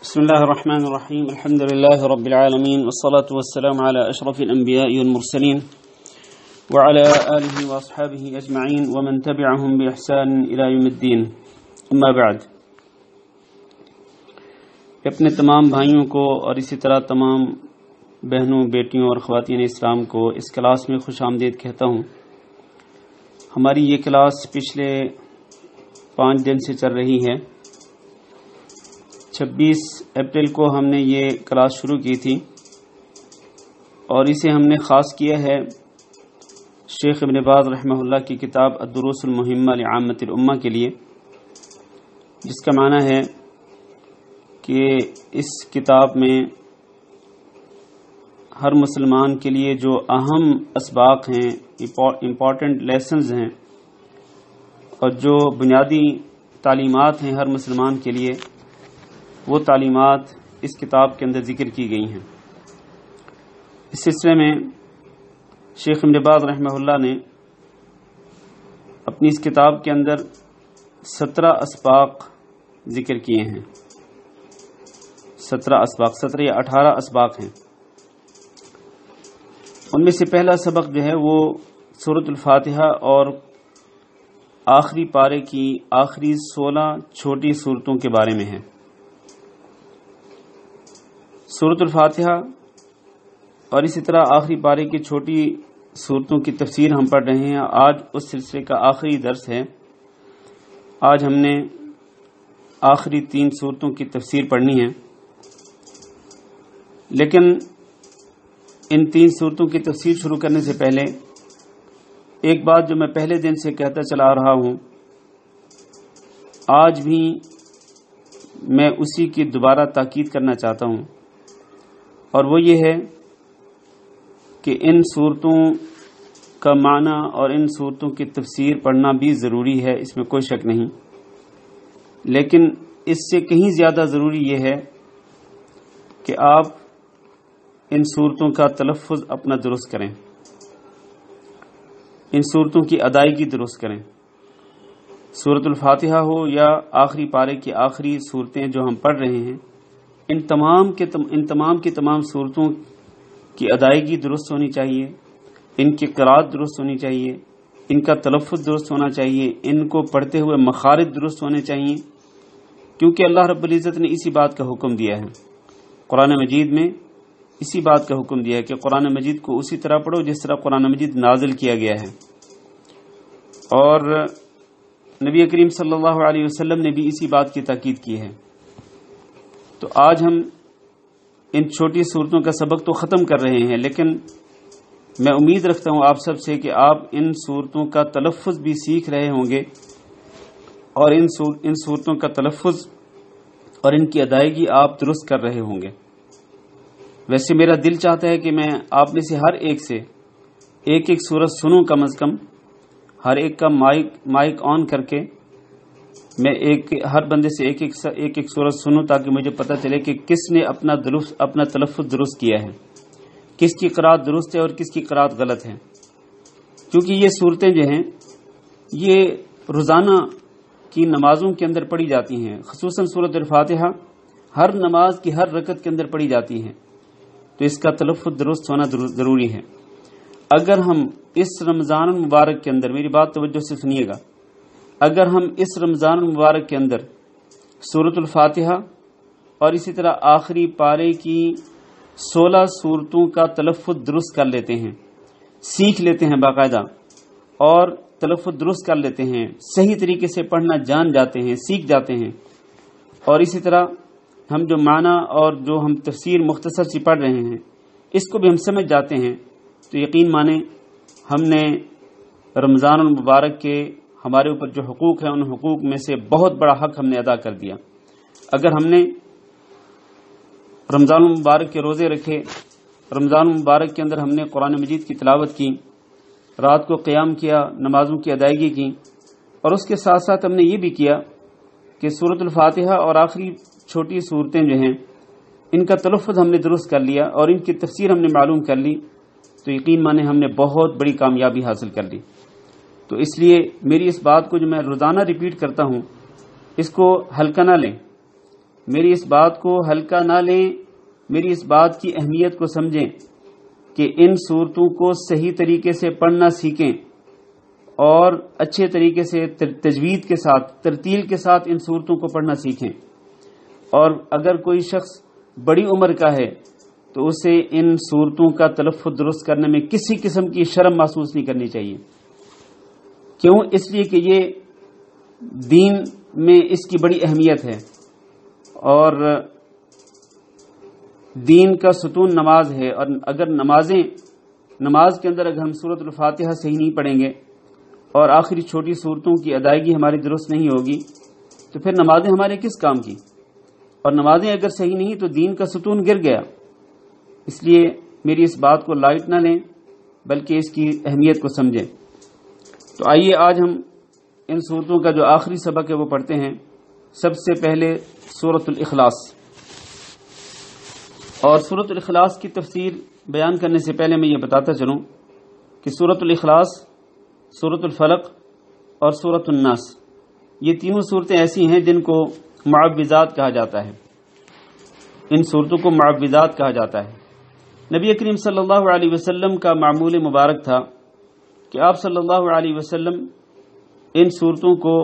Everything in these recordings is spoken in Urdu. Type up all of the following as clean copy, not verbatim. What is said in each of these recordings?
بسم الله الرحمن الرحيم الحمد لله رب العالمين والصلاة والسلام على أشرف الأنبياء والمرسلين وعلى آله وأصحابه أجمعين ومن تبعهم بإحسان إلى يوم الدين أما بعد اپنے تمام بھائیوں کو اور اسی طرح تمام بہنوں بیٹیوں اور خواتین اسلام کو اس کلاس میں خوش آمدید کہتا ہوں۔ ہماری یہ کلاس پچھلے 5 دن سے چل رہی ہے۔ 26 اپریل کو ہم نے یہ کلاس شروع کی تھی اور اسے ہم نے خاص کیا ہے شیخ ابن باز رحمہ اللہ کی کتاب الدروس المہمہ لعامۃ الامہ کے لیے، جس کا معنی ہے کہ اس کتاب میں ہر مسلمان کے لیے جو اہم اسباق ہیں، امپورٹنٹ لیسنز ہیں اور جو بنیادی تعلیمات ہیں ہر مسلمان کے لیے، وہ تعلیمات اس کتاب کے اندر ذکر کی گئی ہیں۔ اس سلسلے میں شیخ ابن باز رحمہ اللہ نے اپنی اس کتاب کے اندر 17 اسباق ذکر کیے ہیں۔ 17 یا 18 اسباق ہیں۔ ان میں سے پہلا سبق جو ہے وہ سورۃ الفاتحہ اور آخری پارے کی آخری 16 چھوٹی سورتوں کے بارے میں ہے۔ سورۃ الفاتحہ اور اسی طرح آخری پارے کی چھوٹی صورتوں کی تفسیر ہم پڑھ رہے ہیں۔ آج اس سلسلے کا آخری درس ہے۔ آج ہم نے آخری 3 صورتوں کی تفسیر پڑھنی ہے، لیکن ان 3 صورتوں کی تفسیر شروع کرنے سے پہلے ایک بات جو میں پہلے دن سے کہتا چلا رہا ہوں، آج بھی میں اسی کی دوبارہ تاکید کرنا چاہتا ہوں، اور وہ یہ ہے کہ ان صورتوں کا معنی اور ان صورتوں کی تفسیر پڑھنا بھی ضروری ہے، اس میں کوئی شک نہیں، لیکن اس سے کہیں زیادہ ضروری یہ ہے کہ آپ ان صورتوں کا تلفظ اپنا درست کریں، ان صورتوں کی ادائیگی درست کریں۔ سورۃ الفاتحہ ہو یا آخری پارے کی آخری صورتیں جو ہم پڑھ رہے ہیں، ان تمام کی تمام صورتوں کی ادائیگی درست ہونی چاہیے، ان کی قرات درست ہونی چاہیے، ان کا تلفظ درست ہونا چاہیے، ان کو پڑھتے ہوئے مخارج درست ہونے چاہیے، کیونکہ اللہ رب العزت نے اسی بات کا حکم دیا ہے۔ قرآن مجید میں اسی بات کا حکم دیا ہے کہ قرآن مجید کو اسی طرح پڑھو جس طرح قرآن مجید نازل کیا گیا ہے، اور نبی کریم صلی اللہ علیہ وسلم نے بھی اسی بات کی تاکید کی ہے۔ تو آج ہم ان چھوٹی صورتوں کا سبق تو ختم کر رہے ہیں، لیکن میں امید رکھتا ہوں آپ سب سے کہ آپ ان صورتوں کا تلفظ بھی سیکھ رہے ہوں گے اور ان صورتوں کا تلفظ اور ان کی ادائیگی آپ درست کر رہے ہوں گے۔ ویسے میرا دل چاہتا ہے کہ میں آپ میں سے ہر ایک سے ایک سورت سنوں، کم از کم ہر ایک کا مائک آن کر کے میں ہر بندے سے ایک سورت سنوں، تاکہ مجھے پتہ چلے کہ کس نے اپنا تلفظ درست کیا ہے، کس کی قرات درست ہے اور کس کی قرات غلط ہے، کیونکہ یہ صورتیں جو ہیں یہ روزانہ کی نمازوں کے اندر پڑھی جاتی ہیں، خصوصاً سورۃ الفاتحہ ہر نماز کی ہر رکعت کے اندر پڑھی جاتی ہیں، تو اس کا تلفظ درست ہونا ضروری ہے۔ اگر ہم اس رمضان المبارک کے اندر، میری بات توجہ سے سنیے گا، اگر ہم اس رمضان المبارک کے اندر سورۃ الفاتحہ اور اسی طرح آخری پارے کی 16 صورتوں کا تلفظ درست کر لیتے ہیں، سیکھ لیتے ہیں باقاعدہ، اور تلفظ درست کر لیتے ہیں، صحیح طریقے سے پڑھنا جان جاتے ہیں، سیکھ جاتے ہیں، اور اسی طرح ہم جو معنی اور جو ہم تفسیر مختصر سی پڑھ رہے ہیں اس کو بھی ہم سمجھ جاتے ہیں، تو یقین مانیں ہم نے رمضان المبارک کے ہمارے اوپر جو حقوق ہیں ان حقوق میں سے بہت بڑا حق ہم نے ادا کر دیا۔ اگر ہم نے رمضان المبارک کے روزے رکھے، رمضان المبارک کے اندر ہم نے قرآن مجید کی تلاوت کی، رات کو قیام کیا، نمازوں کی ادائیگی کی، اور اس کے ساتھ ساتھ ہم نے یہ بھی کیا کہ سورۃ الفاتحہ اور آخری چھوٹی صورتیں جو ہیں ان کا تلفظ ہم نے درست کر لیا اور ان کی تفسیر ہم نے معلوم کر لی، تو یقین مانیں ہم نے بہت بڑی کامیابی حاصل کر لی۔ تو اس لیے میری اس بات کو جو میں روزانہ ریپیٹ کرتا ہوں، اس کو ہلکا نہ لیں، میری اس بات کو ہلکا نہ لیں، میری اس بات کی اہمیت کو سمجھیں کہ ان صورتوں کو صحیح طریقے سے پڑھنا سیکھیں اور اچھے طریقے سے تجوید کے ساتھ، ترتیل کے ساتھ ان صورتوں کو پڑھنا سیکھیں۔ اور اگر کوئی شخص بڑی عمر کا ہے تو اسے ان صورتوں کا تلفظ درست کرنے میں کسی قسم کی شرم محسوس نہیں کرنی چاہیے۔ کیوں؟ اس لیے کہ یہ دین میں اس کی بڑی اہمیت ہے، اور دین کا ستون نماز ہے، اور اگر نماز کے اندر اگر ہم سورۃ الفاتحہ صحیح نہیں پڑھیں گے اور آخری چھوٹی صورتوں کی ادائیگی ہماری درست نہیں ہوگی تو پھر نمازیں ہمارے کس کام کی؟ اور نمازیں اگر صحیح نہیں تو دین کا ستون گر گیا۔ اس لیے میری اس بات کو لائٹ نہ لیں بلکہ اس کی اہمیت کو سمجھیں۔ تو آئیے آج ہم ان صورتوں کا جو آخری سبق ہے وہ پڑھتے ہیں۔ سب سے پہلے سورۃ الاخلاص، اور سورۃ الاخلاص کی تفسیر بیان کرنے سے پہلے میں یہ بتاتا چلوں کہ سورۃ الاخلاص، سورۃ الفلق اور سورۃ الناس، یہ تینوں صورتیں ایسی ہیں جن کو معوذات کہا جاتا ہے۔ ان صورتوں کو معوذات کہا جاتا ہے۔ نبی کریم صلی اللہ علیہ وسلم کا معمول مبارک تھا کہ آپ صلی اللہ علیہ وسلم ان صورتوں کو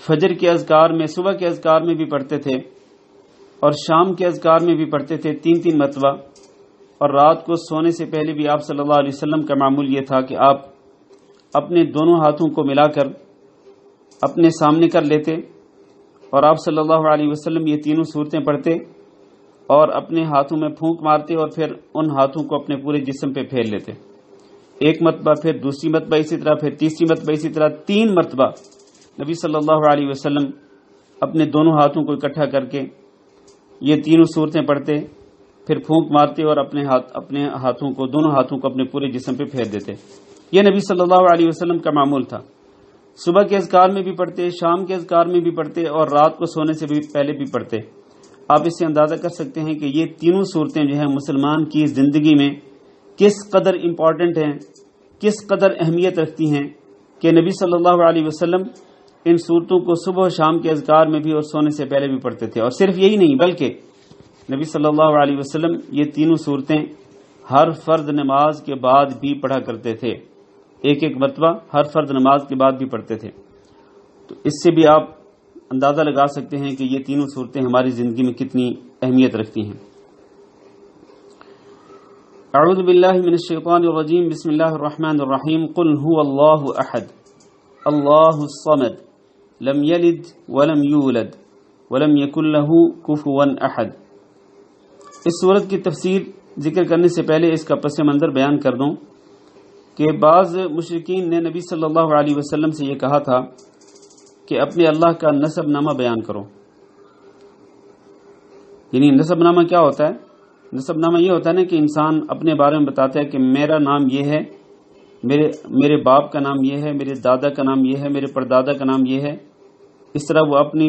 فجر کے اذکار میں، صبح کے اذکار میں بھی پڑھتے تھے اور شام کے اذکار میں بھی پڑھتے تھے 3 مرتبہ، اور رات کو سونے سے پہلے بھی آپ صلی اللہ علیہ وسلم کا معمول یہ تھا کہ آپ اپنے دونوں ہاتھوں کو ملا کر اپنے سامنے کر لیتے اور آپ صلی اللہ علیہ وسلم یہ تینوں صورتیں پڑھتے اور اپنے ہاتھوں میں پھونک مارتے اور پھر ان ہاتھوں کو اپنے پورے جسم پہ پھیر لیتے، ایک مرتبہ، پھر دوسری مرتبہ اسی طرح، پھر تیسری مرتبہ اسی طرح، 3 مرتبہ نبی صلی اللہ علیہ وسلم اپنے دونوں ہاتھوں کو اکٹھا کر کے یہ تینوں صورتیں پڑھتے، پھر پھونک مارتے اور اپنے ہاتھوں کو، دونوں ہاتھوں کو اپنے پورے جسم پہ پھیر دیتے۔ یہ نبی صلی اللہ علیہ وسلم کا معمول تھا۔ صبح کے اذکار میں بھی پڑھتے، شام کے اذکار میں بھی پڑھتے اور رات کو سونے سے بھی پہلے بھی پڑھتے۔ آپ اس سے اندازہ کر سکتے ہیں کہ یہ تینوں صورتیں جو ہیں مسلمان کی زندگی میں کس قدر امپورٹنٹ ہیں، کس قدر اہمیت رکھتی ہیں کہ نبی صلی اللہ علیہ وسلم ان صورتوں کو صبح و شام کے اذکار میں بھی اور سونے سے پہلے بھی پڑھتے تھے۔ اور صرف یہی نہیں بلکہ نبی صلی اللہ علیہ وسلم یہ تینوں صورتیں ہر فرض نماز کے بعد بھی پڑھا کرتے تھے، ایک مرتبہ ہر فرض نماز کے بعد بھی پڑھتے تھے۔ تو اس سے بھی آپ اندازہ لگا سکتے ہیں کہ یہ تینوں صورتیں ہماری زندگی میں کتنی اہمیت رکھتی ہیں۔ اعوذ باللہ من الشیطان الرجیم، بسم اللہ الرحمن الرحیم، قل هو اللہ احد اللہ الصمد لم یلد ولم یولد ولم یکن له کفوا احد۔ اس صورت کی تفسیر ذکر کرنے سے پہلے اس کا پس منظر بیان کر دوں کہ بعض مشرکین نے نبی صلی اللہ علیہ وسلم سے یہ کہا تھا کہ اپنے اللہ کا نسب نامہ بیان کرو۔ یعنی نسب نامہ کیا ہوتا ہے؟ نسب نامہ یہ ہوتا ہے نا کہ انسان اپنے بارے میں بتاتا ہے کہ میرا نام یہ ہے، میرے باپ کا نام یہ ہے، میرے دادا کا نام یہ ہے، میرے پردادا کا نام یہ ہے۔ اس طرح وہ اپنی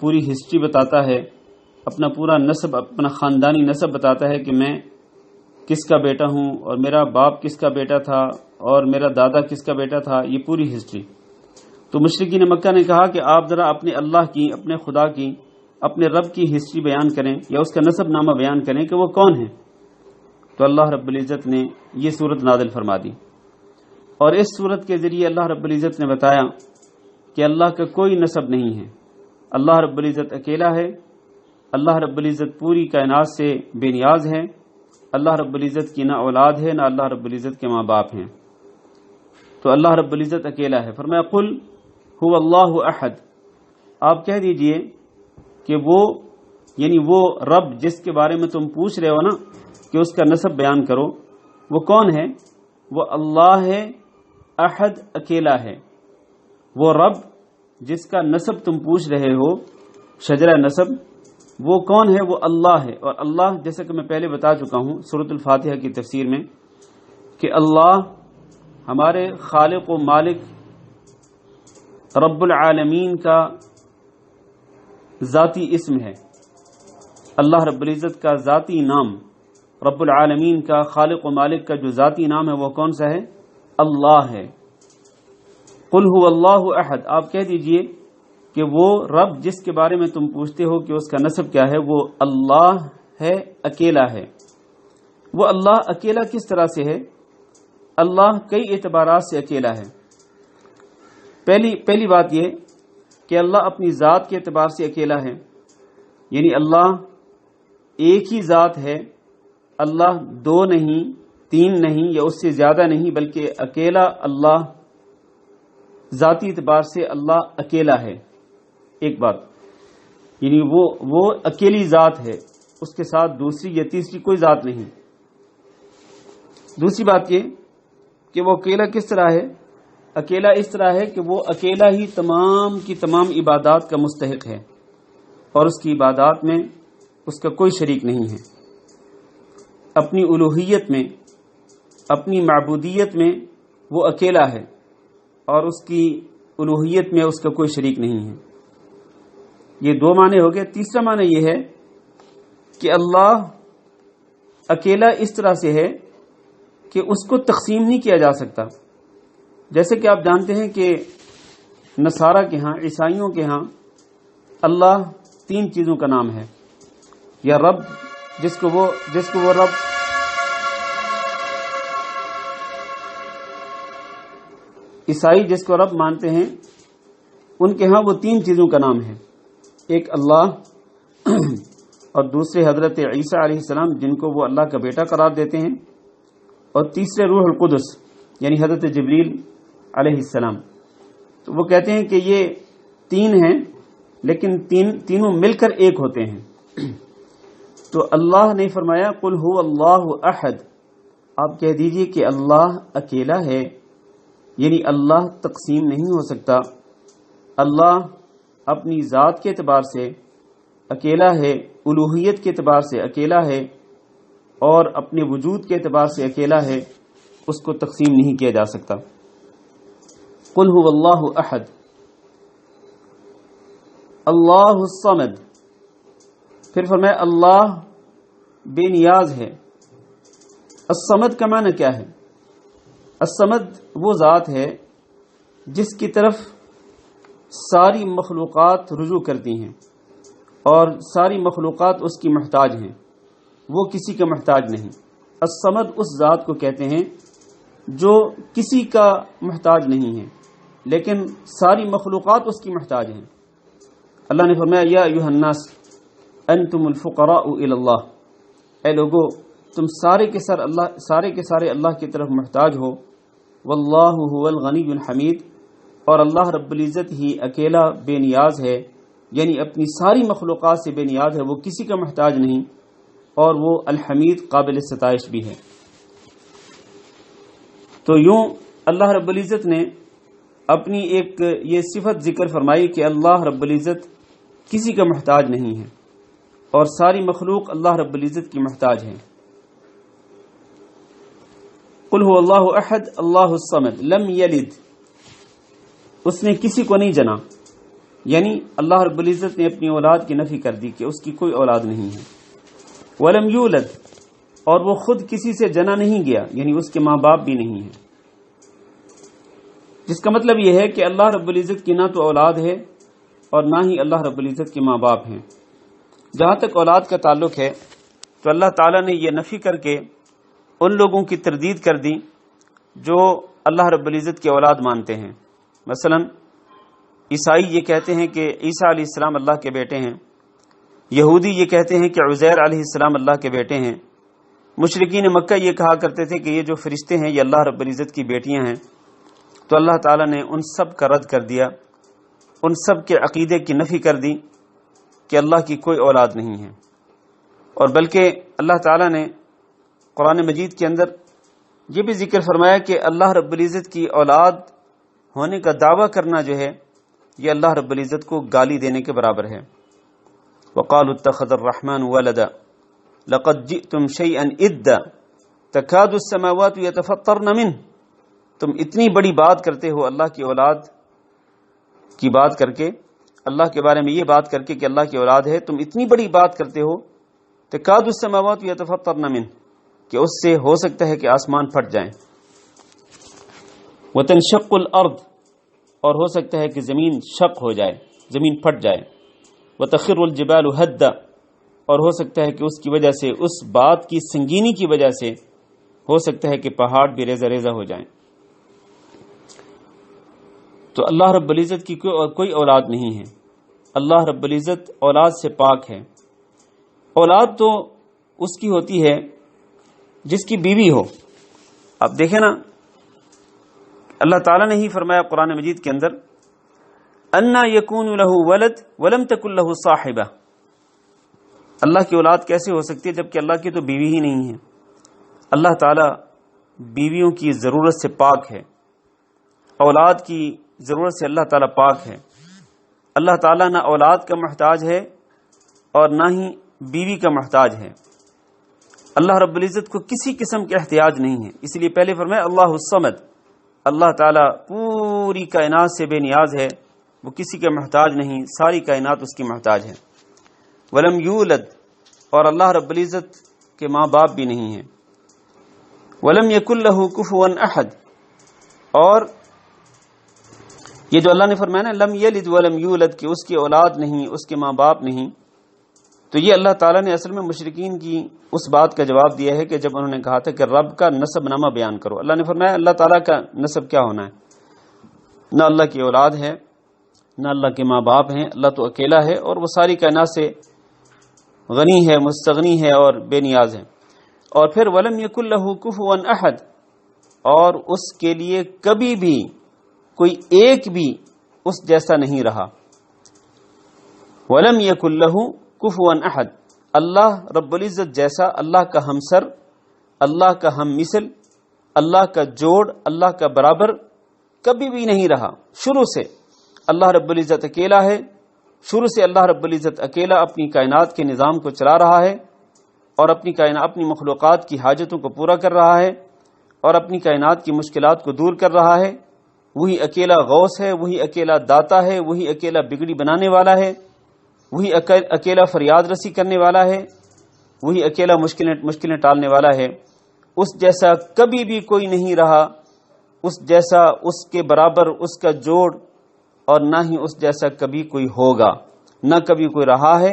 پوری ہسٹری بتاتا ہے، اپنا پورا نسب، اپنا خاندانی نسب بتاتا ہے کہ میں کس کا بیٹا ہوں اور میرا باپ کس کا بیٹا تھا اور میرا دادا کس کا بیٹا تھا، یہ پوری ہسٹری۔ تو مشرکین مکہ نے کہا کہ آپ ذرا اپنے اللہ کی، اپنے خدا کی، اپنے رب کی ہسٹری بیان کریں یا اس کا نسب نامہ بیان کریں کہ وہ کون ہے۔ تو اللہ رب العزت نے یہ صورت نازل فرما دی، اور اس صورت کے ذریعے اللہ رب العزت نے بتایا کہ اللہ کا کوئی نسب نہیں ہے، اللہ رب العزت اکیلا ہے، اللہ رب العزت پوری کائنات سے بے نیاز ہے، اللہ رب العزت کی نہ اولاد ہے نہ اللہ رب العزت کے ماں باپ ہیں، تو اللہ رب العزت اکیلا ہے۔ فرمایا قل هو اللہ احد، آپ کہہ دیجئے کہ وہ رب جس کے بارے میں تم پوچھ رہے ہو نا کہ اس کا نسب بیان کرو، وہ کون ہے؟ وہ اللہ ہے، احد اکیلا ہے۔ وہ رب جس کا نسب تم پوچھ رہے ہو، شجرہ نسب، وہ کون ہے؟ وہ اللہ ہے۔ اور اللہ، جیسے کہ میں پہلے بتا چکا ہوں سورۃ الفاتحہ کی تفسیر میں، کہ اللہ ہمارے خالق و مالک رب العالمین کا ذاتی اسم ہے۔ اللہ رب العزت کا ذاتی نام، رب العالمین کا، خالق و مالک کا جو ذاتی نام ہے وہ کون سا ہے؟ اللہ ہے۔ قل هو اللہ احد، آپ کہہ دیجئے کہ وہ رب جس کے بارے میں تم پوچھتے ہو کہ اس کا نسب کیا ہے، وہ اللہ ہے، اکیلا ہے۔ وہ اللہ اکیلا کس طرح سے ہے؟ اللہ کئی اعتبارات سے اکیلا ہے۔ پہلی بات یہ کہ اللہ اپنی ذات کے اعتبار سے اکیلا ہے، یعنی اللہ ایک ہی ذات ہے، اللہ دو نہیں، تین نہیں، یا اس سے زیادہ نہیں، بلکہ اکیلا اللہ ذاتی اعتبار سے اللہ اکیلا ہے۔ ایک بات، یعنی وہ اکیلی ذات ہے، اس کے ساتھ دوسری یا تیسری کوئی ذات نہیں۔ دوسری بات یہ کہ وہ اکیلا کس طرح ہے؟ اکیلا اس طرح ہے کہ وہ اکیلا ہی تمام کی تمام عبادات کا مستحق ہے، اور اس کی عبادات میں اس کا کوئی شریک نہیں ہے۔ اپنی الوہیت میں، اپنی معبودیت میں وہ اکیلا ہے، اور اس کی الوہیت میں اس کا کوئی شریک نہیں ہے۔ یہ دو معنی ہو گئے۔ تیسرا معنی یہ ہے کہ اللہ اکیلا اس طرح سے ہے کہ اس کو تقسیم نہیں کیا جا سکتا۔ جیسے کہ آپ جانتے ہیں کہ نصارہ کے ہاں، عیسائیوں کے ہاں اللہ تین چیزوں کا نام ہے، یا رب جس کو وہ رب عیسائی جس کو رب مانتے ہیں، ان کے ہاں وہ تین چیزوں کا نام ہے، ایک اللہ، اور دوسرے حضرت عیسیٰ علیہ السلام جن کو وہ اللہ کا بیٹا قرار دیتے ہیں، اور تیسرے روح القدس یعنی حضرت جبریل علیہ السلام۔ تو وہ کہتے ہیں کہ یہ تین ہیں لیکن تینوں مل کر ایک ہوتے ہیں۔ تو اللہ نے فرمایا قل هو اللہ احد، آپ کہہ دیجئے کہ اللہ اکیلا ہے، یعنی اللہ تقسیم نہیں ہو سکتا۔ اللہ اپنی ذات کے اعتبار سے اکیلا ہے، الوہیت کے اعتبار سے اکیلا ہے، اور اپنے وجود کے اعتبار سے اکیلا ہے، اس کو تقسیم نہیں کیا جا سکتا۔ قل هو اللہ احد اللہ الصمد، پھر فرمایا اللہ بے نیاز ہے۔ الصمد کا معنی کیا ہے؟ الصمد وہ ذات ہے جس کی طرف ساری مخلوقات رجوع کرتی ہیں، اور ساری مخلوقات اس کی محتاج ہیں، وہ کسی کا محتاج نہیں۔ الصمد اس ذات کو کہتے ہیں جو کسی کا محتاج نہیں ہے، لیکن ساری مخلوقات اس کی محتاج ہیں۔ اللہ نے فرمایا یا ایھا الناس انتم الفقراء الی اللہ، اے لوگو تم سارے کے سارے اللہ کی طرف محتاج ہو۔ واللہ هو الغنی الحمید، اور اللہ رب العزت ہی اکیلا بے نیاز ہے، یعنی اپنی ساری مخلوقات سے بے نیاز ہے، وہ کسی کا محتاج نہیں، اور وہ الحمید قابل ستائش بھی ہے۔ تو یوں اللہ رب العزت نے اپنی ایک یہ صفت ذکر فرمائی کہ اللہ رب العزت کسی کا محتاج نہیں ہے، اور ساری مخلوق اللہ رب العزت کی محتاج ہے۔ قل هو اللہ احد اللہ الصمد لم یلد، اس نے کسی کو نہیں جنا، یعنی اللہ رب العزت نے اپنی اولاد کی نفی کر دی کہ اس کی کوئی اولاد نہیں ہے۔ ولم یولد، اور وہ خود کسی سے جنا نہیں گیا، یعنی اس کے ماں باپ بھی نہیں ہیں، جس کا مطلب یہ ہے کہ اللہ رب العزت کی نہ تو اولاد ہے اور نہ ہی اللہ رب العزت کے ماں باپ ہیں۔ جہاں تک اولاد کا تعلق ہے تو اللہ تعالیٰ نے یہ نفی کر کے ان لوگوں کی تردید کر دی جو اللہ رب العزت کی اولاد مانتے ہیں۔ مثلا عیسائی یہ کہتے ہیں کہ عیسیٰ علیہ السلام اللہ کے بیٹے ہیں، یہودی یہ کہتے ہیں کہ عزیر علیہ السلام اللہ کے بیٹے ہیں، مشرکین مکہ یہ کہا کرتے تھے کہ یہ جو فرشتے ہیں یہ اللہ رب العزت کی بیٹیاں ہیں۔ تو اللہ تعالیٰ نے ان سب کا رد کر دیا، ان سب کے عقیدے کی نفی کر دی کہ اللہ کی کوئی اولاد نہیں ہے، اور بلکہ اللہ تعالیٰ نے قرآن مجید کے اندر یہ بھی ذکر فرمایا کہ اللہ رب العزت کی اولاد ہونے کا دعویٰ کرنا جو ہے یہ اللہ رب العزت کو گالی دینے کے برابر ہے۔ وقالوا اتخذ الرحمن ولدا لقد جئتم شيئا ادا تكاد السماوات يتفطرن منه، تم اتنی بڑی بات کرتے ہو اللہ کی اولاد کی بات کر کے، اللہ کے بارے میں یہ بات کر کے کہ اللہ کی اولاد ہے، تم اتنی بڑی بات کرتے ہو تكاد السماوات يتفطرن منه، کہ اس سے ہو سکتا ہے کہ آسمان پھٹ جائیں، وتنشق الارض، اور ہو سکتا ہے کہ زمین شق ہو جائے، زمین پھٹ جائے، وتخر الجبال هدا، اور ہو سکتا ہے کہ اس کی وجہ سے، اس بات کی سنگینی کی وجہ سے ہو سکتا ہے کہ پہاڑ بھی ریزہ ریزہ ہو جائیں۔ تو اللہ رب العزت کی کوئی اولاد نہیں ہے، اللہ رب العزت اولاد سے پاک ہے۔ اولاد تو اس کی ہوتی ہے جس کی بیوی ہو۔ اب دیکھیں نا، اللہ تعالیٰ نے ہی فرمایا قرآن مجید کے اندر، اَنَّا يَكُونُ لَهُ وَلَدْ وَلَمْ تَكُنْ لَهُ صَاحِبَةٌ، اللہ کی اولاد کیسے ہو سکتی ہے جبکہ اللہ کی تو بیوی ہی نہیں ہے۔ اللہ تعالیٰ بیویوں کی ضرورت سے پاک ہے، اولاد کی ضرورت سے اللہ تعالیٰ پاک ہے۔ اللہ تعالیٰ نہ اولاد کا محتاج ہے اور نہ ہی بیوی کا محتاج ہے۔ اللہ رب العزت کو کسی قسم کے احتیاج نہیں ہے، اس لیے پہلے فرمایا اللہ الصمد، اللہ تعالیٰ پوری کائنات سے بے نیاز ہے، وہ کسی کا محتاج نہیں، ساری کائنات اس کی محتاج ہے۔ ولم یولد، اور اللہ رب العزت کے ماں باپ بھی نہیں ہیں۔ ولم یکن لہ کفوا احد، اور یہ جو اللہ نے فرمایا نا لم یلد ولم یولد، کہ اس کی اولاد نہیں، اس کے ماں باپ نہیں، تو یہ اللہ تعالیٰ نے اصل میں مشرکین کی اس بات کا جواب دیا ہے کہ جب انہوں نے کہا تھا کہ رب کا نسب نامہ بیان کرو، اللہ نے فرمایا اللہ تعالیٰ کا نسب کیا ہونا ہے؟ نہ اللہ کی اولاد ہے، نہ اللہ کے ماں باپ ہیں، اللہ تو اکیلا ہے اور وہ ساری کائنات سے غنی ہے، مستغنی ہے اور بے نیاز ہے۔ اور پھر ولم یکن لہ کفوا احد، اور اس کے لیے کبھی بھی کوئی ایک بھی اس جیسا نہیں رہا۔ ولم یکن لہ کفوا احد، اللہ رب العزت جیسا، اللہ کا ہمسر، اللہ کا ہم مثل، اللہ کا جوڑ، اللہ کا برابر کبھی بھی نہیں رہا۔ شروع سے اللہ رب العزت اکیلا ہے، شروع سے اللہ رب العزت اکیلا اپنی کائنات کے نظام کو چلا رہا ہے اور اپنی مخلوقات کی حاجتوں کو پورا کر رہا ہے اور اپنی کائنات کی مشکلات کو دور کر رہا ہے۔ وہی اکیلا غوث ہے، وہی اکیلا داتا ہے، وہی اکیلا بگڑی بنانے والا ہے، وہی اکیلا فریاد رسی کرنے والا ہے، وہی اکیلا مشکلیں ٹالنے والا ہے۔ اس جیسا کبھی بھی کوئی نہیں رہا، اس جیسا، اس کے برابر، اس کا جوڑ، اور نہ ہی اس جیسا کبھی کوئی ہوگا، نہ کبھی کوئی رہا ہے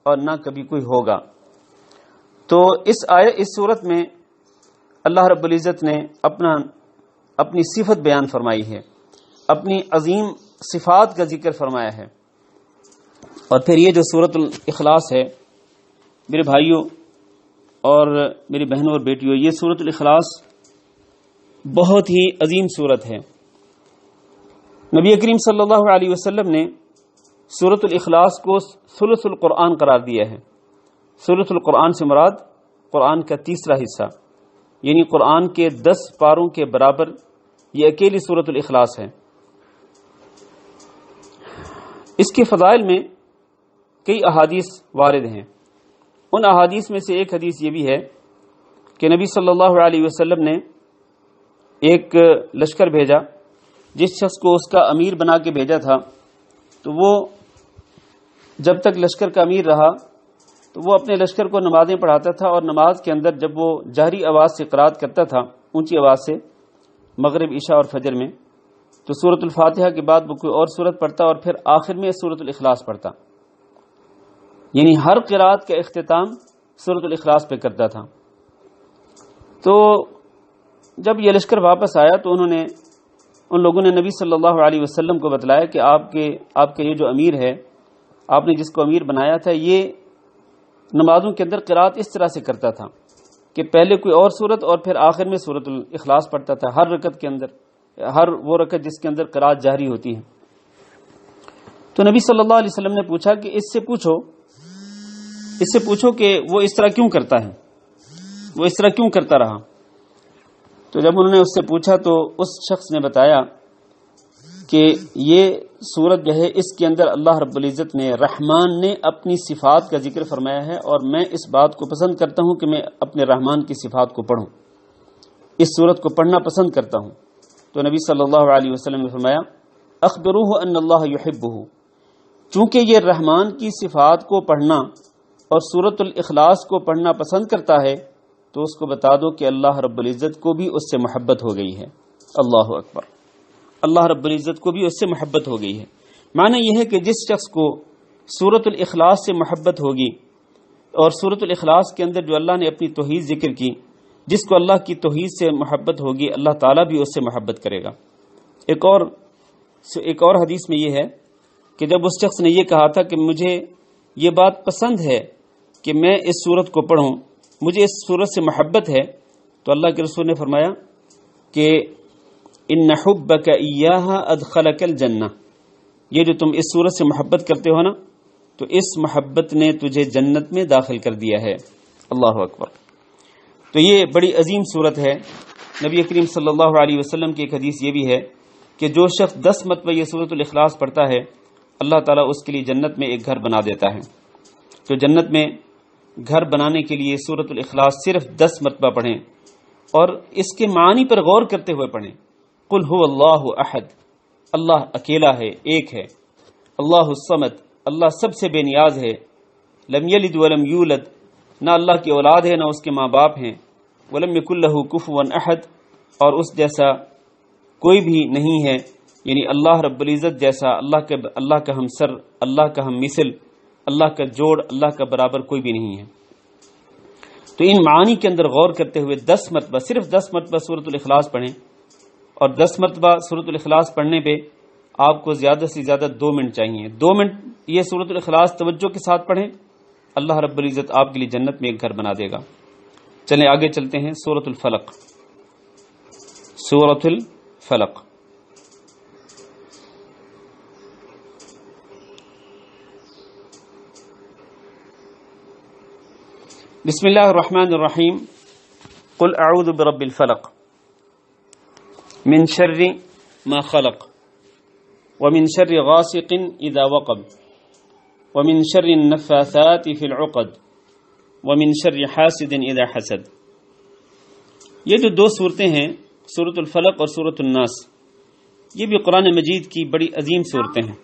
اور نہ کبھی کوئی ہوگا۔ تو اس صورت میں اللہ رب العزت نے اپنی صفت بیان فرمائی ہے، اپنی عظیم صفات کا ذکر فرمایا ہے۔ اور پھر یہ جو سورۃ الاخلاص ہے میرے بھائیوں اور میری بہنوں اور بیٹیوں، یہ سورۃ الاخلاص بہت ہی عظیم سورت ہے۔ نبی کریم صلی اللہ علیہ وسلم نے سورۃ الاخلاص کو ثلث القرآن قرار دیا ہے۔ ثلث القرآن سے مراد قرآن کا تیسرا حصہ، یعنی قرآن کے 10 پاروں کے برابر یہ اکیلی سورۃ الاخلاص ہے۔ اس کے فضائل میں کئی احادیث وارد ہیں۔ ان احادیث میں سے ایک حدیث یہ بھی ہے کہ نبی صلی اللہ علیہ وسلم نے ایک لشکر بھیجا، جس شخص کو اس کا امیر بنا کے بھیجا تھا، تو وہ جب تک لشکر کا امیر رہا تو وہ اپنے لشکر کو نمازیں پڑھاتا تھا، اور نماز کے اندر جب وہ جہری آواز سے قرات کرتا تھا، اونچی آواز سے، مغرب، عشاء اور فجر میں، تو سورۃ الفاتحہ کے بعد وہ کوئی اور سورت پڑھتا اور پھر آخر میں سورۃ الاخلاص پڑھتا، یعنی ہر قرات کا اختتام سورۃ الاخلاص پہ کرتا تھا۔ تو جب یہ لشکر واپس آیا تو انہوں نے، ان لوگوں نے نبی صلی اللہ علیہ وسلم کو بتلایا کہ آپ کا یہ جو امیر ہے، آپ نے جس کو امیر بنایا تھا، یہ نمازوں کے اندر قرات اس طرح سے کرتا تھا کہ پہلے کوئی اور سورت اور پھر آخر میں سورۃ الاخلاص پڑھتا تھا، ہر رکعت کے اندر، ہر وہ رکعت جس کے اندر قرات جاری ہوتی ہے۔ تو نبی صلی اللہ علیہ وسلم نے پوچھا کہ اس سے پوچھو کہ وہ اس طرح کیوں کرتا ہے، وہ اس طرح کیوں کرتا رہا۔ تو جب انہوں نے اس سے پوچھا تو اس شخص نے بتایا کہ یہ سورت جو ہے، اس کے اندر اللہ رب العزت نے، رحمان نے اپنی صفات کا ذکر فرمایا ہے، اور میں اس بات کو پسند کرتا ہوں کہ میں اپنے رحمان کی صفات کو پڑھوں، اس سورت کو پڑھنا پسند کرتا ہوں۔ تو نبی صلی اللہ علیہ وسلم نے فرمایا اخبروہ ان اللہ یحبہ، چونکہ یہ رحمان کی صفات کو پڑھنا اور سورۃ الاخلاص کو پڑھنا پسند کرتا ہے تو اس کو بتا دو کہ اللہ رب العزت کو بھی اس سے محبت ہو گئی ہے۔ اللہ اکبر، اللہ رب العزت کو بھی اس سے محبت ہو گئی ہے۔ معنی یہ ہے کہ جس شخص کو سورۃ الاخلاص سے محبت ہوگی، اور سورۃ الاخلاص کے اندر جو اللہ نے اپنی توحید ذکر کی، جس کو اللہ کی توحید سے محبت ہوگی اللہ تعالیٰ بھی اس سے محبت کرے گا۔ ایک اور حدیث میں یہ ہے کہ جب اس شخص نے یہ کہا تھا کہ مجھے یہ بات پسند ہے کہ میں اس سورت کو پڑھوں، مجھے اس سورت سے محبت ہے، تو اللہ کے رسول نے فرمایا کہ ان حبک ایہا ادخلک الجنہ، یہ جو تم اس سورت سے محبت کرتے ہو نا، تو اس محبت نے تجھے جنت میں داخل کر دیا ہے۔ اللہ اکبر۔ تو یہ بڑی عظیم سورت ہے۔ نبی کریم صلی اللہ علیہ وسلم کی ایک حدیث یہ بھی ہے کہ جو شخص 10 مرتبہ یہ سورۃ الاخلاص پڑھتا ہے اللہ تعالیٰ اس کے لیے جنت میں ایک گھر بنا دیتا ہے۔ تو جنت میں گھر بنانے کے لیے سورۃ الاخلاص صرف 10 مرتبہ پڑھیں اور اس کے معنی پر غور کرتے ہوئے پڑھیں۔ قل هو اللہ احد، اللہ اکیلا ہے، ایک ہے۔ اللہ الصمد، اللہ سب سے بے نیاز ہے۔ لم یلد ولم یولد، نہ اللہ کی اولاد ہے نہ اس کے ماں باپ ہیں۔ ولم یکن لہ کفوا احد، اور اس جیسا کوئی بھی نہیں ہے، یعنی اللہ رب العزت جیسا، اللہ کا ہمسر، اللہ کا ہم مثل، اللہ کا جوڑ، اللہ کا برابر کوئی بھی نہیں ہے۔ تو ان معانی کے اندر غور کرتے ہوئے 10 مرتبہ، صرف 10 مرتبہ سورۃ الاخلاص پڑھیں، اور 10 مرتبہ سورۃ الاخلاص پڑھنے پہ آپ کو زیادہ سے زیادہ 2 منٹ چاہیے۔ 2 منٹ یہ سورۃ الاخلاص توجہ کے ساتھ پڑھیں، اللہ رب العزت آپ کے لیے جنت میں ایک گھر بنا دے گا۔ چلیں آگے چلتے ہیں۔ سورۃ الفلق۔ سورۃ الفلق بسم اللہ الرحمن الرحیم۔ قل اعوذ برب الفلق من شر ما خلق ومن شر غاسق اذا وقب ومن شر النفاثات في العقد ومن شر حاسد اذا حسد۔ یہ جو 2 صورتیں ہیں سورۃ الفلق اور سورۃ الناس، یہ بھی قرآن مجید کی بڑی عظیم صورتیں ہیں۔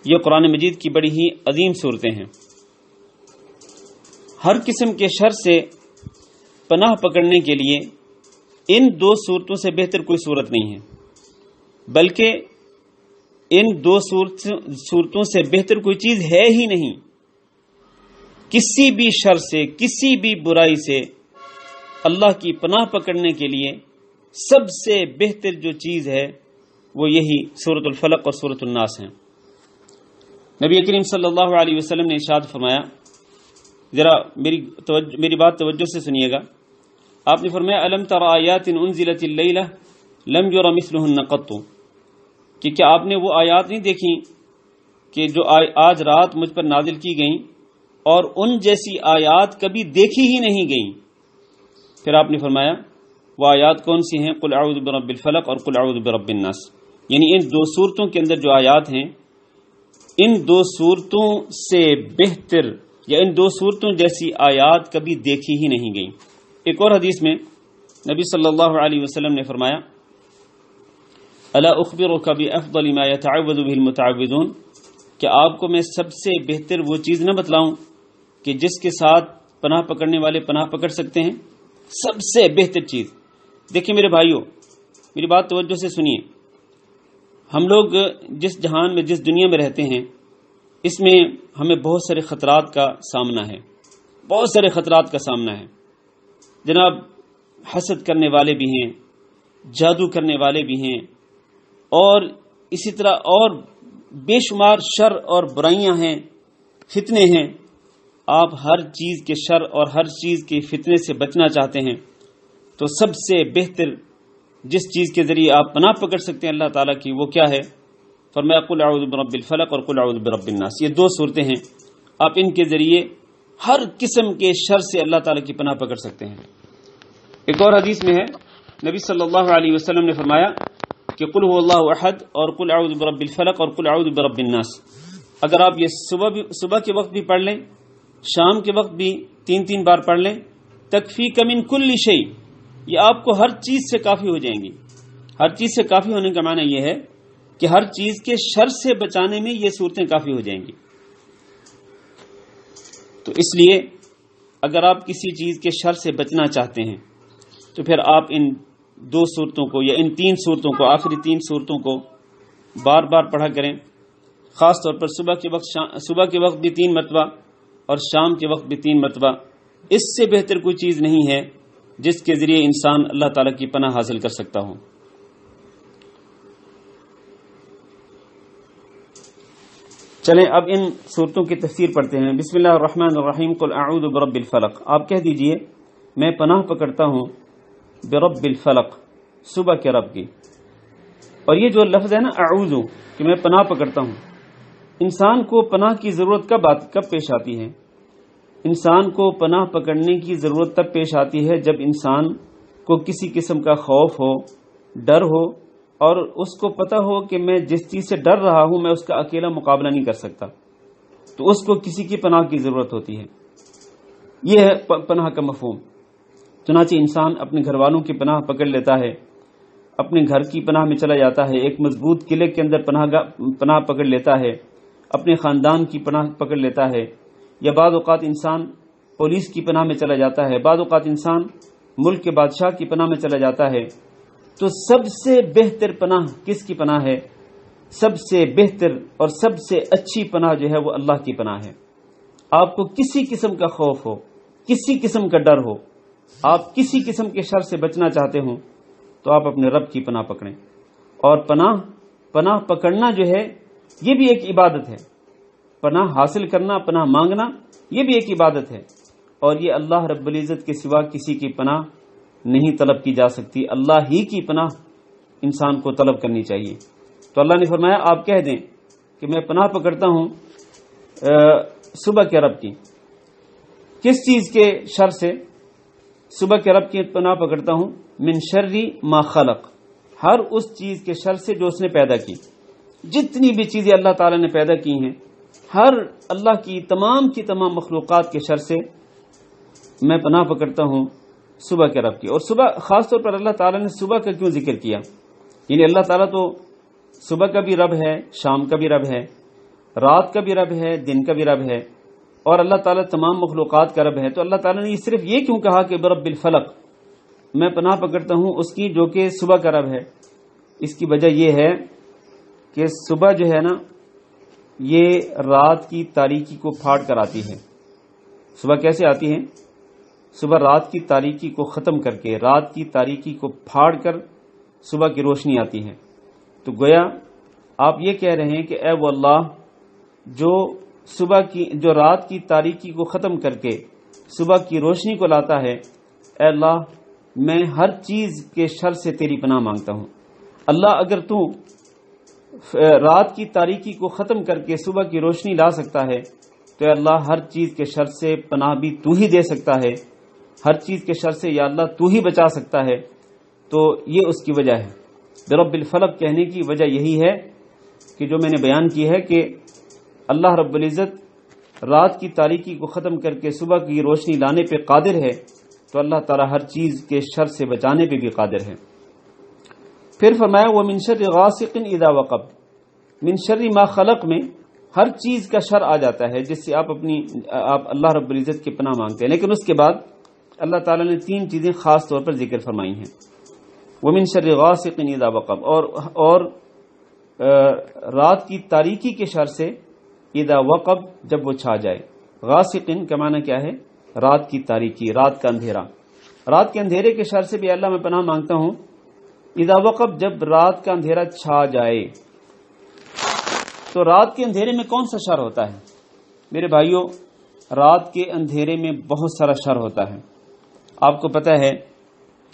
یہ قرآن مجید کی بڑی ہی عظیم صورتیں ہیں۔ ہر قسم کے شر سے پناہ پکڑنے کے لیے ان 2 صورتوں سے بہتر کوئی صورت نہیں ہے، بلکہ ان 2 صورتوں سے بہتر کوئی چیز ہے ہی نہیں۔ کسی بھی شر سے، کسی بھی برائی سے اللہ کی پناہ پکڑنے کے لیے سب سے بہتر جو چیز ہے وہ یہی سورۃ الفلق اور سورۃ الناس ہیں۔ نبی کریم صلی اللہ علیہ وسلم نے ارشاد فرمایا، ذرا میری بات توجہ سے سنیے گا۔ آپ نے فرمایا الم تر آیات انزلت اللیلہ لم یر مثلہن قط، کہ کیا آپ نے وہ آیات نہیں دیکھی کہ جو آج رات مجھ پر نازل کی گئیں اور ان جیسی آیات کبھی دیکھی ہی نہیں گئیں۔ پھر آپ نے فرمایا وہ آیات کون سی ہیں؟ قل اعوذ برب الفلق اور قل اعوذ برب الناس، یعنی ان 2 صورتوں کے اندر جو آیات ہیں ان 2 صورتوں سے بہتر یا ان 2 صورتوں جیسی آیات کبھی دیکھی ہی نہیں گئیں۔ ایک اور حدیث میں نبی صلی اللہ علیہ وسلم نے فرمایا الا اخبرک بافضل ما يتعوذ به المتعوذون، کہ آپ کو میں سب سے بہتر وہ چیز نہ بتلاؤں کہ جس کے ساتھ پناہ پکڑنے والے پناہ پکڑ سکتے ہیں؟ سب سے بہتر چیز۔ دیکھیں میرے بھائیوں، میری بات توجہ سے سنیے۔ ہم لوگ جس جہان میں، جس دنیا میں رہتے ہیں، اس میں ہمیں بہت سارے خطرات کا سامنا ہے، بہت سارے خطرات کا سامنا ہے۔ جناب حسد کرنے والے بھی ہیں، جادو کرنے والے بھی ہیں، اور اسی طرح اور بے شمار شر اور برائیاں ہیں، فتنے ہیں۔ آپ ہر چیز کے شر اور ہر چیز کے فتنے سے بچنا چاہتے ہیں تو سب سے بہتر جس چیز کے ذریعے آپ پناہ پکڑ سکتے ہیں اللہ تعالیٰ کی، وہ کیا ہے؟ فرمایا قل اعوذ برب الفلق اور قل اعوذ برب الناس۔ یہ 2 صورتیں ہیں، آپ ان کے ذریعے ہر قسم کے شر سے اللہ تعالیٰ کی پناہ پکڑ سکتے ہیں۔ ایک اور حدیث میں ہے نبی صلی اللہ علیہ وسلم نے فرمایا کہ قل هو اللہ احد اور قل اعوذ برب الفلق اور قل اعوذ برب الناس، اگر آپ یہ صبح کے وقت بھی پڑھ لیں، شام کے وقت بھی 3 بار پڑھ لیں، تکفیک من کل شیء، یہ آپ کو ہر چیز سے کافی ہو جائیں گی۔ ہر چیز سے کافی ہونے کا معنی یہ ہے کہ ہر چیز کے شر سے بچانے میں یہ صورتیں کافی ہو جائیں گی۔ تو اس لیے اگر آپ کسی چیز کے شر سے بچنا چاہتے ہیں تو پھر آپ ان 2 صورتوں کو یا ان 3 صورتوں کو، آخری 3 صورتوں کو بار بار پڑھا کریں، خاص طور پر صبح کے وقت بھی 3 مرتبہ اور شام کے وقت بھی 3 مرتبہ۔ اس سے بہتر کوئی چیز نہیں ہے جس کے ذریعے انسان اللہ تعالیٰ کی پناہ حاصل کر سکتا ہو۔ چلیں اب ان صورتوں کی تفسیر پڑھتے ہیں۔ بسم اللہ الرحمن الرحیم، قل اعوذ برب الفلق، آپ کہہ دیجئے میں پناہ پکڑتا ہوں برب الفلق، صبح کے رب کی۔ اور یہ جو لفظ ہے نا اعوذ، کہ میں پناہ پکڑتا ہوں، انسان کو پناہ کی ضرورت کب پیش آتی ہے؟ انسان کو پناہ پکڑنے کی ضرورت تب پیش آتی ہے جب انسان کو کسی قسم کا خوف ہو، ڈر ہو، اور اس کو پتہ ہو کہ میں جس چیز سے ڈر رہا ہوں میں اس کا اکیلا مقابلہ نہیں کر سکتا، تو اس کو کسی کی پناہ کی ضرورت ہوتی ہے۔ یہ ہے پناہ کا مفہوم۔ چنانچہ انسان اپنے گھر والوں کی پناہ پکڑ لیتا ہے، اپنے گھر کی پناہ میں چلا جاتا ہے، ایک مضبوط قلعے کے اندر پناہ پکڑ لیتا ہے، اپنے خاندان کی پناہ پکڑ لیتا ہے، یا بعض اوقات انسان پولیس کی پناہ میں چلا جاتا ہے، بعض اوقات انسان ملک کے بادشاہ کی پناہ میں چلا جاتا ہے۔ تو سب سے بہتر پناہ کس کی پناہ ہے؟ سب سے بہتر اور سب سے اچھی پناہ جو ہے وہ اللہ کی پناہ ہے۔ آپ کو کسی قسم کا خوف ہو، کسی قسم کا ڈر ہو، آپ کسی قسم کے شر سے بچنا چاہتے ہوں تو آپ اپنے رب کی پناہ پکڑیں۔ اور پناہ پکڑنا جو ہے یہ بھی ایک عبادت ہے، پناہ حاصل کرنا، پناہ مانگنا یہ بھی ایک عبادت ہے، اور یہ اللہ رب العزت کے سوا کسی کی پناہ نہیں طلب کی جا سکتی، اللہ ہی کی پناہ انسان کو طلب کرنی چاہیے۔ تو اللہ نے فرمایا آپ کہہ دیں کہ میں پناہ پکڑتا ہوں صبح کے رب کی۔ کس چیز کے شر سے؟ صبح کے رب کی پناہ پکڑتا ہوں من شر ما خلق، ہر اس چیز کے شر سے جو اس نے پیدا کی۔ جتنی بھی چیزیں اللہ تعالی نے پیدا کی ہیں، ہر اللہ کی تمام مخلوقات کے شر سے میں پناہ پکڑتا ہوں صبح کے رب کی۔ اور صبح خاص طور پر اللہ تعالیٰ نے صبح کا کیوں ذکر کیا؟ یعنی اللہ تعالیٰ تو صبح کا بھی رب ہے، شام کا بھی رب ہے، رات کا بھی رب ہے، دن کا بھی رب ہے، اور اللہ تعالیٰ تمام مخلوقات کا رب ہے۔ تو اللہ تعالیٰ نے صرف یہ کیوں کہا کہ برب الفلق، میں پناہ پکڑتا ہوں اس کی جو کہ صبح کا رب ہے؟ اس کی وجہ یہ ہے کہ صبح جو ہے نا یہ رات کی تاریکی کو پھاڑ کر آتی ہے۔ صبح کیسے آتی ہے؟ صبح رات کی تاریکی کو ختم کر کے، رات کی تاریکی کو پھاڑ کر صبح کی روشنی آتی ہے۔ تو گویا آپ یہ کہہ رہے ہیں کہ اے وہ اللہ جو رات کی تاریکی کو ختم کر کے صبح کی روشنی کو لاتا ہے، اے اللہ میں ہر چیز کے شر سے تیری پناہ مانگتا ہوں۔ اللہ اگر تو رات کی تاریکی کو ختم کر کے صبح کی روشنی لا سکتا ہے تو اے اللہ ہر چیز کے شر سے پناہ بھی تو ہی دے سکتا ہے، ہر چیز کے شر سے یا اللہ تو ہی بچا سکتا ہے۔ تو یہ اس کی وجہ ہے۔ برب الفلق کہنے کی وجہ یہی ہے کہ جو میں نے بیان کی ہے کہ اللہ رب العزت رات کی تاریکی کو ختم کر کے صبح کی روشنی لانے پہ قادر ہے، تو اللہ تعالیٰ ہر چیز کے شر سے بچانے پہ بھی قادر ہے۔ پھر فرمایا وَمِن شَرِّ غَاسِقٍ إِذَا وَقَبَ، من شر ما خلق میں ہر چیز کا شر آ جاتا ہے جس سے آپ اللہ رب العزت کی پناہ مانگتے ہیں، لیکن اس کے بعد اللہ تعالیٰ نے 3 چیزیں خاص طور پر ذکر فرمائی ہیں۔ وَمِن شَرِّ غَاسِقٍ إِذَا وَقَبَ، اور رات کی تاریکی کے شر سے، اذا وقب جب وہ چھا جائے۔ غاسقن کا معنی کیا ہے؟ رات کی تاریکی، رات کا اندھیرا۔ رات کے اندھیرے کے شر سے بھی اللہ میں پناہ مانگتا ہوں اذا وقب، جب رات کا اندھیرا چھا جائے۔ تو رات کے اندھیرے میں کون سا شر ہوتا ہے؟ میرے بھائیوں، رات کے اندھیرے میں بہت سارا شر ہوتا ہے۔ آپ کو پتہ ہے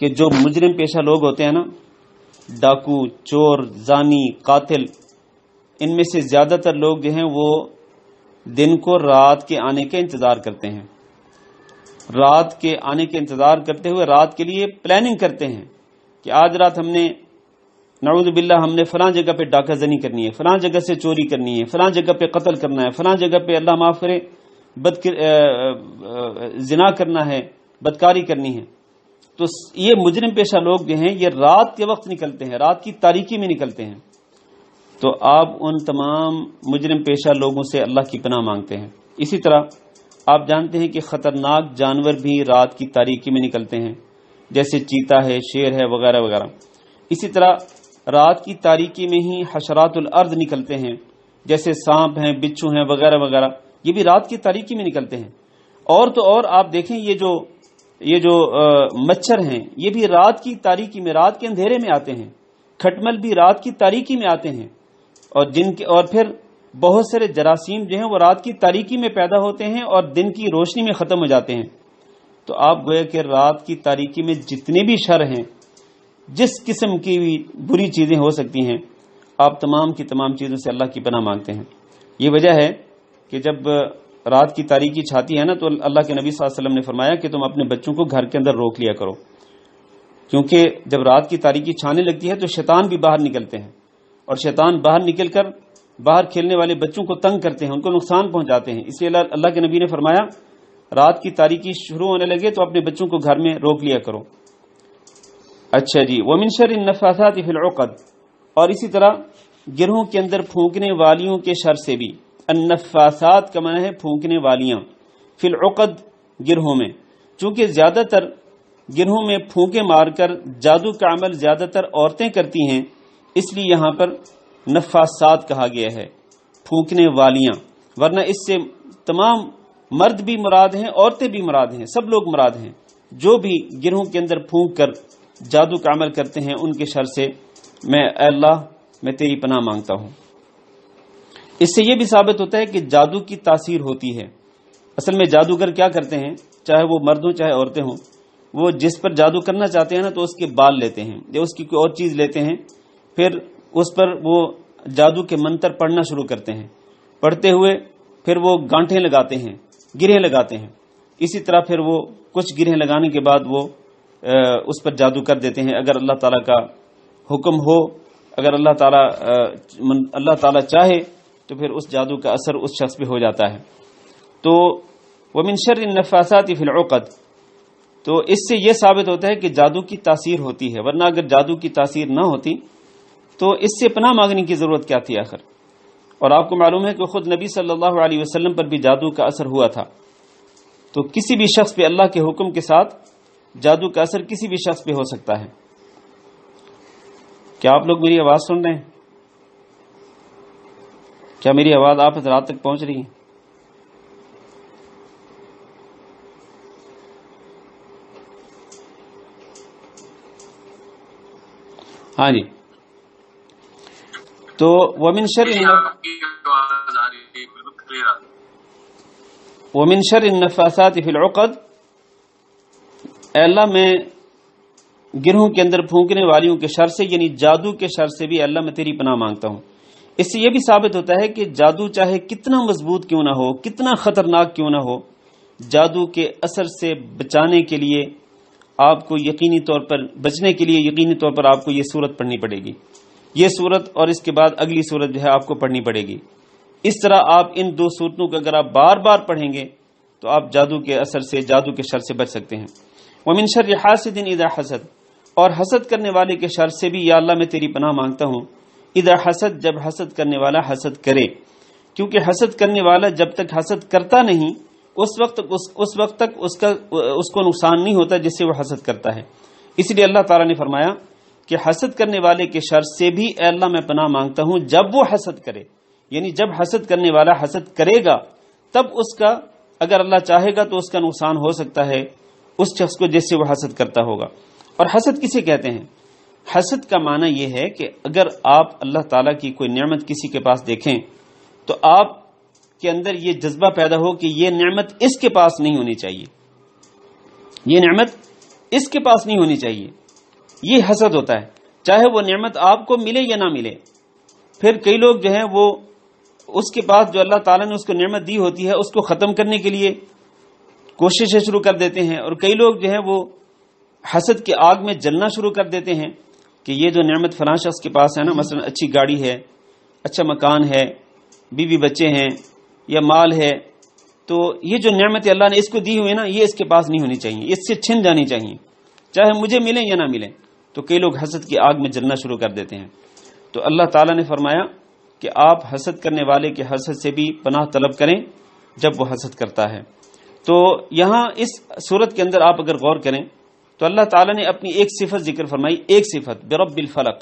کہ جو مجرم پیشہ لوگ ہوتے ہیں نا، ڈاکو، چور، زانی، قاتل، ان میں سے زیادہ تر لوگ جو ہیں وہ دن کو رات کے آنے کا انتظار کرتے ہیں، رات کے آنے کے انتظار کرتے ہوئے رات کے لیے پلاننگ کرتے ہیں کہ آج رات ہم نے نعوذ باللہ ہم نے فلاں جگہ پہ ڈاکہ زنی کرنی ہے، فلاں جگہ سے چوری کرنی ہے، فلاں جگہ پہ قتل کرنا ہے، فلاں جگہ پہ اللہ معاف کرے زنا کرنا ہے، بدکاری کرنی ہے۔ تو یہ مجرم پیشہ لوگ جو ہیں یہ رات کے وقت نکلتے ہیں، رات کی تاریکی میں نکلتے ہیں۔ تو آپ ان تمام مجرم پیشہ لوگوں سے اللہ کی پناہ مانگتے ہیں۔ اسی طرح آپ جانتے ہیں کہ خطرناک جانور بھی رات کی تاریکی میں نکلتے ہیں، جیسے چیتا ہے، شیر ہے، وغیرہ وغیرہ۔ اسی طرح رات کی تاریکی میں ہی حشرات الارض نکلتے ہیں، جیسے سانپ ہیں، بچھو ہیں، وغیرہ وغیرہ، یہ بھی رات کی تاریکی میں نکلتے ہیں۔ اور تو اور آپ دیکھیں یہ جو مچھر ہیں، یہ بھی رات کی تاریکی میں، رات کے اندھیرے میں آتے ہیں، کھٹمل بھی رات کی تاریکی میں آتے ہیں، اور پھر بہت سارے جراثیم جو ہیں وہ رات کی تاریکی میں پیدا ہوتے ہیں اور دن کی روشنی میں ختم ہو جاتے ہیں۔ تو آپ گویا کہ رات کی تاریکی میں جتنے بھی شر ہیں، جس قسم کی بھی بری چیزیں ہو سکتی ہیں، آپ تمام کی تمام چیزوں سے اللہ کی پناہ مانگتے ہیں۔ یہ وجہ ہے کہ جب رات کی تاریکی چھاتی ہے نا، تو اللہ کے نبی صلی اللہ علیہ وسلم نے فرمایا کہ تم اپنے بچوں کو گھر کے اندر روک لیا کرو، کیونکہ جب رات کی تاریکی چھانے لگتی ہے تو شیطان بھی باہر نکلتے ہیں، اور شیطان باہر نکل کر باہر کھیلنے والے بچوں کو تنگ کرتے ہیں، ان کو نقصان پہنچاتے ہیں۔ اس لیے اللہ کے نبی نے فرمایا رات کی تاریکی شروع ہونے لگے تو اپنے بچوں کو گھر میں روک لیا کرو۔ اچھا جی، وَمِن شَرِّ النَّفَّاثَاتِ فِي الْعُقَدِ، اور اسی طرح گرہوں کے اندر پھونکنے والیوں کے شر سے بھی۔ النفاثات کا معنی ہے پھونکنے والیاں، فی العقد گرہوں میں، چونکہ زیادہ تر گرہوں میں پھونکے مار کر جادو کا عمل زیادہ تر عورتیں کرتی ہیں، اس لیے یہاں پر نفاثات کہا گیا ہے، پھونکنے والیاں، ورنہ اس سے تمام مرد بھی مراد ہیں، عورتیں بھی مراد ہیں، سب لوگ مراد ہیں، جو بھی گرہوں کے اندر پھونک کر جادو کا عمل کرتے ہیں ان کے شر سے اے اللہ میں تیری پناہ مانگتا ہوں۔ اس سے یہ بھی ثابت ہوتا ہے کہ جادو کی تاثیر ہوتی ہے۔ اصل میں جادوگر کیا کرتے ہیں، چاہے وہ مرد ہوں چاہے عورتیں ہوں، وہ جس پر جادو کرنا چاہتے ہیں نا تو اس کے بال لیتے ہیں یا اس کی کوئی اور چیز لیتے ہیں، پھر اس پر وہ جادو کے منتر پڑھنا شروع کرتے ہیں، پڑھتے ہوئے پھر وہ گانٹھیں لگاتے ہیں، گرہیں لگاتے ہیں، اسی طرح پھر وہ کچھ گرہیں لگانے کے بعد وہ اس پر جادو کر دیتے ہیں۔ اگر اللہ تعالیٰ کا حکم ہو، اگر اللہ تعالیٰ چاہے تو پھر اس جادو کا اثر اس شخص پہ ہو جاتا ہے۔ تو وَمِن شَرِّ النَّفَّاثَاتِ فِي الْعُقَدِ، تو اس سے یہ ثابت ہوتا ہے کہ جادو کی تاثیر ہوتی ہے، ورنہ اگر جادو کی تاثیر نہ ہوتی تو اس سے پناہ مانگنے کی ضرورت کیا تھی آخر۔ اور آپ کو معلوم ہے کہ خود نبی صلی اللہ علیہ وسلم پر بھی جادو کا اثر ہوا تھا، تو کسی بھی شخص پہ اللہ کے حکم کے ساتھ جادو کا اثر کسی بھی شخص پہ ہو سکتا ہے۔ کیا آپ لوگ میری آواز سن رہے ہیں؟ کیا میری آواز آپ حضرات تک پہنچ رہی ہے؟ ہاں جی، تو وَمِن شَرِّ النَّفَّاثَاتِ فِي الْعُقَدِ، اے اللہ میں گرہوں کے اندر پھونکنے والیوں کے شر سے، یعنی جادو کے شر سے بھی اللہ میں تیری پناہ مانگتا ہوں۔ اس سے یہ بھی ثابت ہوتا ہے کہ جادو چاہے کتنا مضبوط کیوں نہ ہو، کتنا خطرناک کیوں نہ ہو، جادو کے اثر سے بچانے کے لیے آپ کو بچنے کے لیے یقینی طور پر آپ کو یہ سورت پڑھنی پڑے گی، یہ سورت اور اس کے بعد اگلی سورت جو ہے آپ کو پڑھنی پڑے گی۔ اس طرح آپ ان دو سورتوں کو اگر آپ بار بار پڑھیں گے تو آپ جادو کے اثر سے، جادو کے شر سے بچ سکتے ہیں۔ وَمِن شَرِّ حَاسِدٍ إِذَا حَسَدَ، اور حسد کرنے والے کے شر سے بھی یا اللہ میں تیری پناہ مانگتا ہوں۔ اذا حسد، جب حسد کرنے والا حسد کرے، کیونکہ حسد کرنے والا جب تک حسد کرتا نہیں اس وقت تک اس کو نقصان نہیں ہوتا جس سے وہ حسد کرتا ہے۔ اس لیے اللہ تعالیٰ نے فرمایا کہ حسد کرنے والے کے شر سے بھی اے اللہ میں پناہ مانگتا ہوں جب وہ حسد کرے، یعنی جب حسد کرنے والا حسد کرے گا تب اس کا، اگر اللہ چاہے گا تو اس کا نقصان ہو سکتا ہے اس شخص کو جس سے وہ حسد کرتا ہوگا۔ اور حسد کسے کہتے ہیں؟ حسد کا معنی یہ ہے کہ اگر آپ اللہ تعالیٰ کی کوئی نعمت کسی کے پاس دیکھیں تو آپ کے اندر یہ جذبہ پیدا ہو کہ یہ نعمت اس کے پاس نہیں ہونی چاہیے، یہ نعمت اس کے پاس نہیں ہونی چاہیے، یہ حسد ہوتا ہے، چاہے وہ نعمت آپ کو ملے یا نہ ملے۔ پھر کئی لوگ جو ہیں وہ اس کے پاس جو اللہ تعالیٰ نے اس کو نعمت دی ہوتی ہے اس کو ختم کرنے کے لیے کوششیں شروع کر دیتے ہیں، اور کئی لوگ جو ہیں وہ حسد کی آگ میں جلنا شروع کر دیتے ہیں کہ یہ جو نعمت فلاں شخص کے پاس ہے نا، مثلا اچھی گاڑی ہے، اچھا مکان ہے، بیوی بچے ہیں یا مال ہے، تو یہ جو نعمت اللہ نے اس کو دی ہوئی نا یہ اس کے پاس نہیں ہونی چاہیے، اس سے چھن جانی چاہیے، چاہے مجھے ملیں یا نہ ملیں۔ تو کئی لوگ حسد کی آگ میں جلنا شروع کر دیتے ہیں۔ تو اللہ تعالیٰ نے فرمایا کہ آپ حسد کرنے والے کے حسد سے بھی پناہ طلب کریں جب وہ حسد کرتا ہے۔ تو یہاں اس صورت کے اندر آپ اگر غور کریں تو اللہ تعالیٰ نے اپنی ایک صفت ذکر فرمائی، ایک صفت برب الفلق،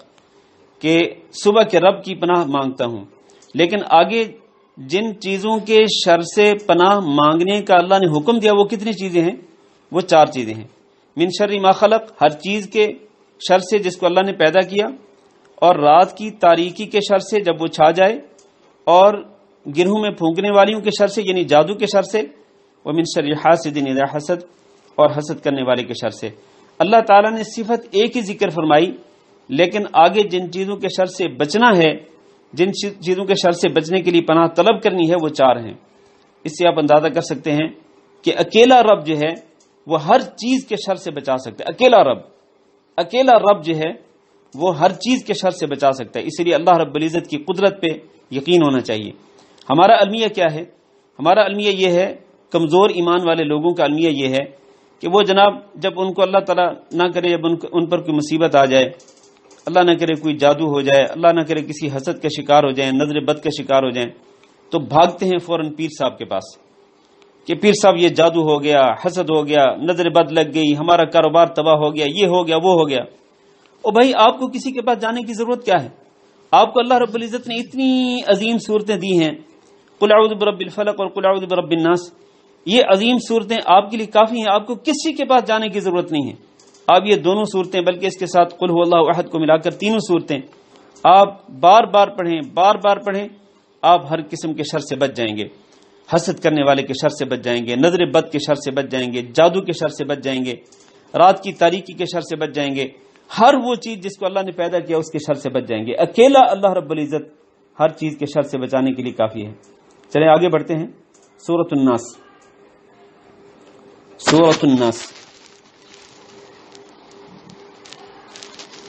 کہ صبح کے رب کی پناہ مانگتا ہوں، لیکن آگے جن چیزوں کے شر سے پناہ مانگنے کا اللہ نے حکم دیا وہ کتنی چیزیں ہیں؟ وہ 4 چیزیں ہیں۔ من شر ما خلق، ہر چیز کے شر سے جس کو اللہ نے پیدا کیا، اور رات کی تاریکی کے شر سے جب وہ چھا جائے، اور گرہوں میں پھونکنے والیوں کے شر سے یعنی جادو کے شر سے، ومن شر حاسد اذا حسد، اور حسد کرنے والے کے شر سے۔ اللہ تعالیٰ نے صفت ایک ہی ذکر فرمائی، لیکن آگے جن چیزوں کے شر سے بچنا ہے، جن چیزوں کے شر سے بچنے کے لیے پناہ طلب کرنی ہے، وہ 4 ہیں۔ اس سے آپ اندازہ کر سکتے ہیں کہ اکیلا رب جو ہے وہ ہر چیز کے شر سے بچا سکتا ہے۔ اکیلا رب جو ہے وہ ہر چیز کے شر سے بچا سکتا ہے۔ اس لیے اللہ رب العزت کی قدرت پہ یقین ہونا چاہیے۔ ہمارا المیہ کیا ہے؟ ہمارا المیہ یہ ہے، کمزور ایمان والے لوگوں کا المیہ یہ ہے کہ وہ جناب جب ان کو اللہ تعالیٰ نہ کرے، جب ان پر کوئی مصیبت آ جائے، اللہ نہ کرے کوئی جادو ہو جائے، اللہ نہ کرے کسی حسد کا شکار ہو جائیں، نظر بد کا شکار ہو جائیں، تو بھاگتے ہیں فوراً پیر صاحب کے پاس کہ پیر صاحب یہ جادو ہو گیا، حسد ہو گیا، نظر بد لگ گئی، ہمارا کاروبار تباہ ہو گیا، یہ ہو گیا، وہ ہو گیا۔ او بھائی، آپ کو کسی کے پاس جانے کی ضرورت کیا ہے؟ آپ کو اللہ رب العزت نے اتنی عظیم صورتیں دی ہیں، قل اعوذ برب الفلق اور قل اعوذ برب الناس، یہ عظیم صورتیں آپ کے لیے کافی ہیں، آپ کو کسی کے پاس جانے کی ضرورت نہیں ہے۔ آپ یہ دونوں صورتیں بلکہ اس کے ساتھ قل هو اللہ احد کو ملا کر تینوں صورتیں آپ بار بار پڑھیں، آپ ہر قسم کے شر سے بچ جائیں گے، حسد کرنے والے کے شر سے بچ جائیں گے، نظر بد کے شر سے بچ جائیں گے، جادو کے شر سے بچ جائیں گے، رات کی تاریکی کے شر سے بچ جائیں گے، ہر وہ چیز جس کو اللہ نے پیدا کیا اس کے شر سے بچ جائیں گے۔ اکیلا اللہ رب العزت ہر چیز کے شر سے بچانے کے لیے کافی ہے۔ چلیں آگے بڑھتے ہیں۔ سورۃ الناس،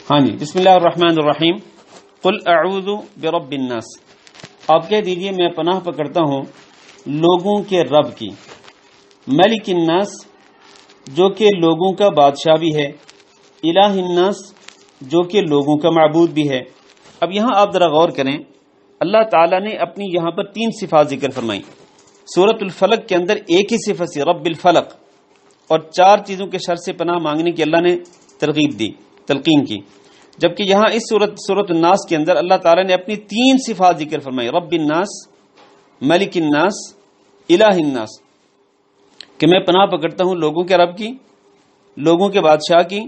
ہاں جی، بسم اللہ الرحمن الرحیم۔ قل اعوذ برب الناس، آپ کہہ دیجئے میں پناہ پکڑتا ہوں لوگوں کے رب کی، ملک الناس جو کہ لوگوں کا بادشاہ بھی ہے، الہ الناس جو کہ لوگوں کا معبود بھی ہے۔ اب یہاں آپ ذرا غور کریں، اللہ تعالیٰ نے اپنی یہاں پر 3 صفات ذکر فرمائی۔ سورۃ الفلق کے اندر ایک ہی صفت سی رب الفلق، اور 4 چیزوں کے شر سے پناہ مانگنے کی اللہ نے تلقین کی، جبکہ یہاں اس سورۃ الناس کے اندر اللہ تعالیٰ نے اپنی 3 صفات ذکر فرمائی، رب الناس، ملک الناس، الہ الناس، کہ میں پناہ پکڑتا ہوں لوگوں کے رب کی، لوگوں کے بادشاہ کی،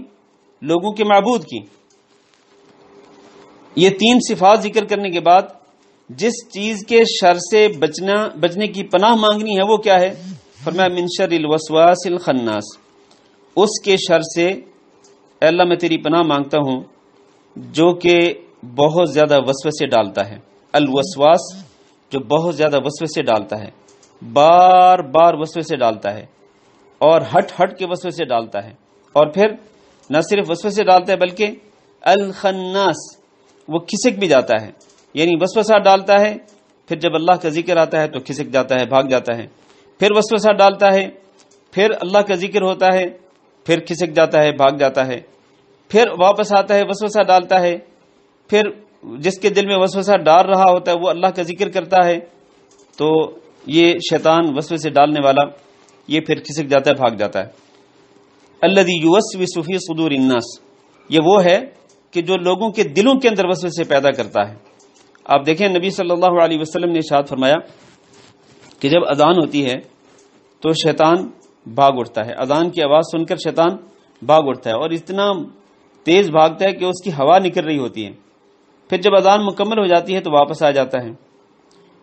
لوگوں کے معبود کی۔ یہ 3 صفات ذکر کرنے کے بعد جس چیز کے شر سے بچنے کی پناہ مانگنی ہے وہ کیا ہے؟ فرمایا من شر الوسواس الخناس، اس کے شر سے اے اللہ میں تیری پناہ مانگتا ہوں جو کہ بہت زیادہ وسوسے ڈالتا ہے۔ الوسواس جو بہت زیادہ وسوسے ڈالتا ہے، بار بار وسوسے ڈالتا ہے، اور ہٹ کے وسوسے ڈالتا ہے، اور پھر نہ صرف وسوسے ڈالتا ہے بلکہ الخناس، وہ کھسک بھی جاتا ہے، یعنی وسوسہ ڈالتا ہے، پھر جب اللہ کا ذکر آتا ہے تو کھسک جاتا ہے، بھاگ جاتا ہے، پھر وسوسہ ڈالتا ہے، پھر اللہ کا ذکر ہوتا ہے، پھر کھسک جاتا ہے، بھاگ جاتا ہے، پھر واپس آتا ہے، وسوسہ ڈالتا ہے، پھر جس کے دل میں وسوسہ ڈال رہا ہوتا ہے وہ اللہ کا ذکر کرتا ہے، تو یہ شیطان وسوسے ڈالنے والا یہ پھر کھسک جاتا ہے، بھاگ جاتا ہے۔ الذی یوسوس فی صدور الناس، یہ وہ ہے کہ جو لوگوں کے دلوں کے اندر وسوسے پیدا کرتا ہے۔ آپ دیکھیں نبی صلی اللہ علیہ وسلم نے ارشاد فرمایا کہ جب اذان ہوتی ہے تو شیطان بھاگ اٹھتا ہے، اذان کی آواز سن کر شیطان بھاگ اٹھتا ہے، اور اتنا تیز بھاگتا ہے کہ اس کی ہوا نکل رہی ہوتی ہے، پھر جب اذان مکمل ہو جاتی ہے تو واپس آ جاتا ہے،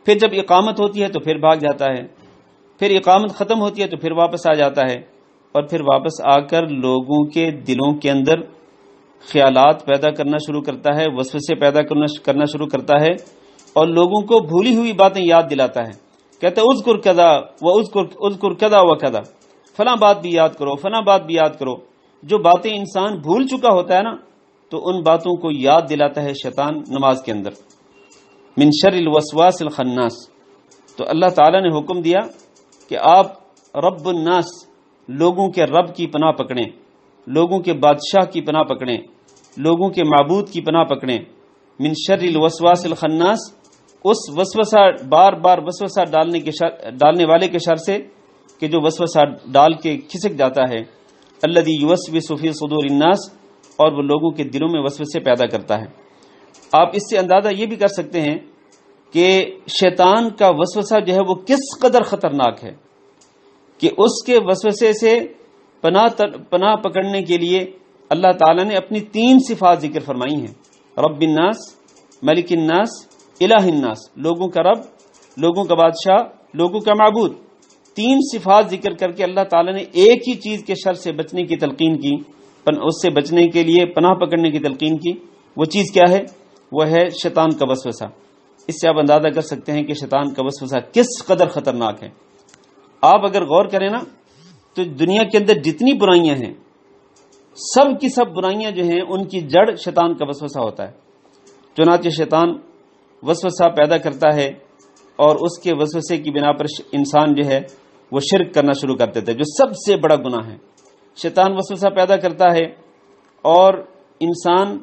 پھر جب اقامت ہوتی ہے تو پھر بھاگ جاتا ہے، پھر اقامت ختم ہوتی ہے تو پھر واپس آ جاتا ہے، اور پھر واپس آ کر لوگوں کے دلوں کے اندر خیالات پیدا کرنا شروع کرتا ہے، وسوسے پیدا کرنا شروع کرتا ہے، اور لوگوں کو بھولی ہوئی باتیں یاد دلاتا ہے۔ کہتا ہے اذکر کذا اذکر کذا و کذا، فلاں بات بھی یاد کرو، فلاں بات بھی یاد کرو۔ جو باتیں انسان بھول چکا ہوتا ہے نا، تو ان باتوں کو یاد دلاتا ہے شیطان نماز کے اندر۔ من شر الوسواس الخناس، تو اللہ تعالیٰ نے حکم دیا کہ آپ رب الناس، لوگوں کے رب کی پناہ پکڑیں، لوگوں کے بادشاہ کی پناہ پکڑیں، لوگوں کے معبود کی پناہ پکڑیں۔ من شر الوسواس الخناس، اس وسوسہ بار بار وسوسہ ڈالنے والے کے شر سے کہ جو وسوسہ ڈال کے کھسک جاتا ہے۔ الذی یوسوس فی صدور الناس، اور وہ لوگوں کے دلوں میں وسوسے پیدا کرتا ہے۔ آپ اس سے اندازہ یہ بھی کر سکتے ہیں کہ شیطان کا وسوسہ جو ہے وہ کس قدر خطرناک ہے کہ اس کے وسوسے سے پناہ پکڑنے کے لیے اللہ تعالیٰ نے اپنی 3 صفات ذکر فرمائی ہیں، رب الناس، ملک الناس، الہ الناس، لوگوں کا رب، لوگوں کا بادشاہ، لوگوں کا معبود۔ 3 صفات ذکر کر کے اللہ تعالیٰ نے ایک ہی چیز کے شر سے بچنے کی تلقین کی، اس سے بچنے کے لیے پناہ پکڑنے کی تلقین کی۔ وہ چیز کیا ہے؟ وہ ہے شیطان کا وسوسہ۔ اس سے آپ اندازہ کر سکتے ہیں کہ شیطان کا وسوسہ کس قدر خطرناک ہے۔ آپ اگر غور کریں نا تو دنیا کے اندر جتنی برائیاں ہیں، سب کی سب برائیاں جو ہیں ان کی جڑ شیطان کا وسوسہ ہوتا ہے۔ چنانچہ شیطان وسوسہ پیدا کرتا ہے اور اس کے وسوسے کی بنا پر انسان جو ہے وہ شرک کرنا شروع کر دیتا ہے، جو سب سے بڑا گناہ ہے۔ شیطان وسوسہ پیدا کرتا ہے اور انسان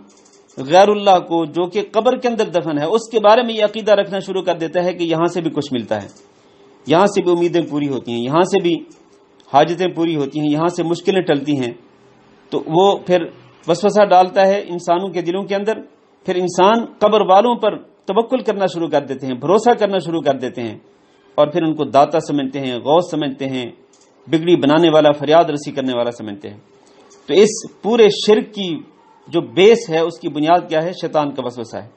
غیر اللہ کو جو کہ قبر کے اندر دفن ہے اس کے بارے میں یہ عقیدہ رکھنا شروع کر دیتا ہے کہ یہاں سے بھی کچھ ملتا ہے، یہاں سے بھی امیدیں پوری ہوتی ہیں، یہاں سے بھی حاجتیں پوری ہوتی ہیں، یہاں سے مشکلیں ٹلتی ہیں۔ تو وہ پھر وسوسہ ڈالتا ہے انسانوں کے دلوں کے اندر، پھر انسان قبر والوں پر توکل کرنا شروع کر دیتے ہیں، بھروسہ کرنا شروع کر دیتے ہیں، اور پھر ان کو داتا سمجھتے ہیں، غوث سمجھتے ہیں، بگڑی بنانے والا، فریاد رسی کرنے والا سمجھتے ہیں۔ تو اس پورے شرک کی جو بیس ہے اس کی بنیاد کیا ہے؟ شیطان کا وسوسہ ہے۔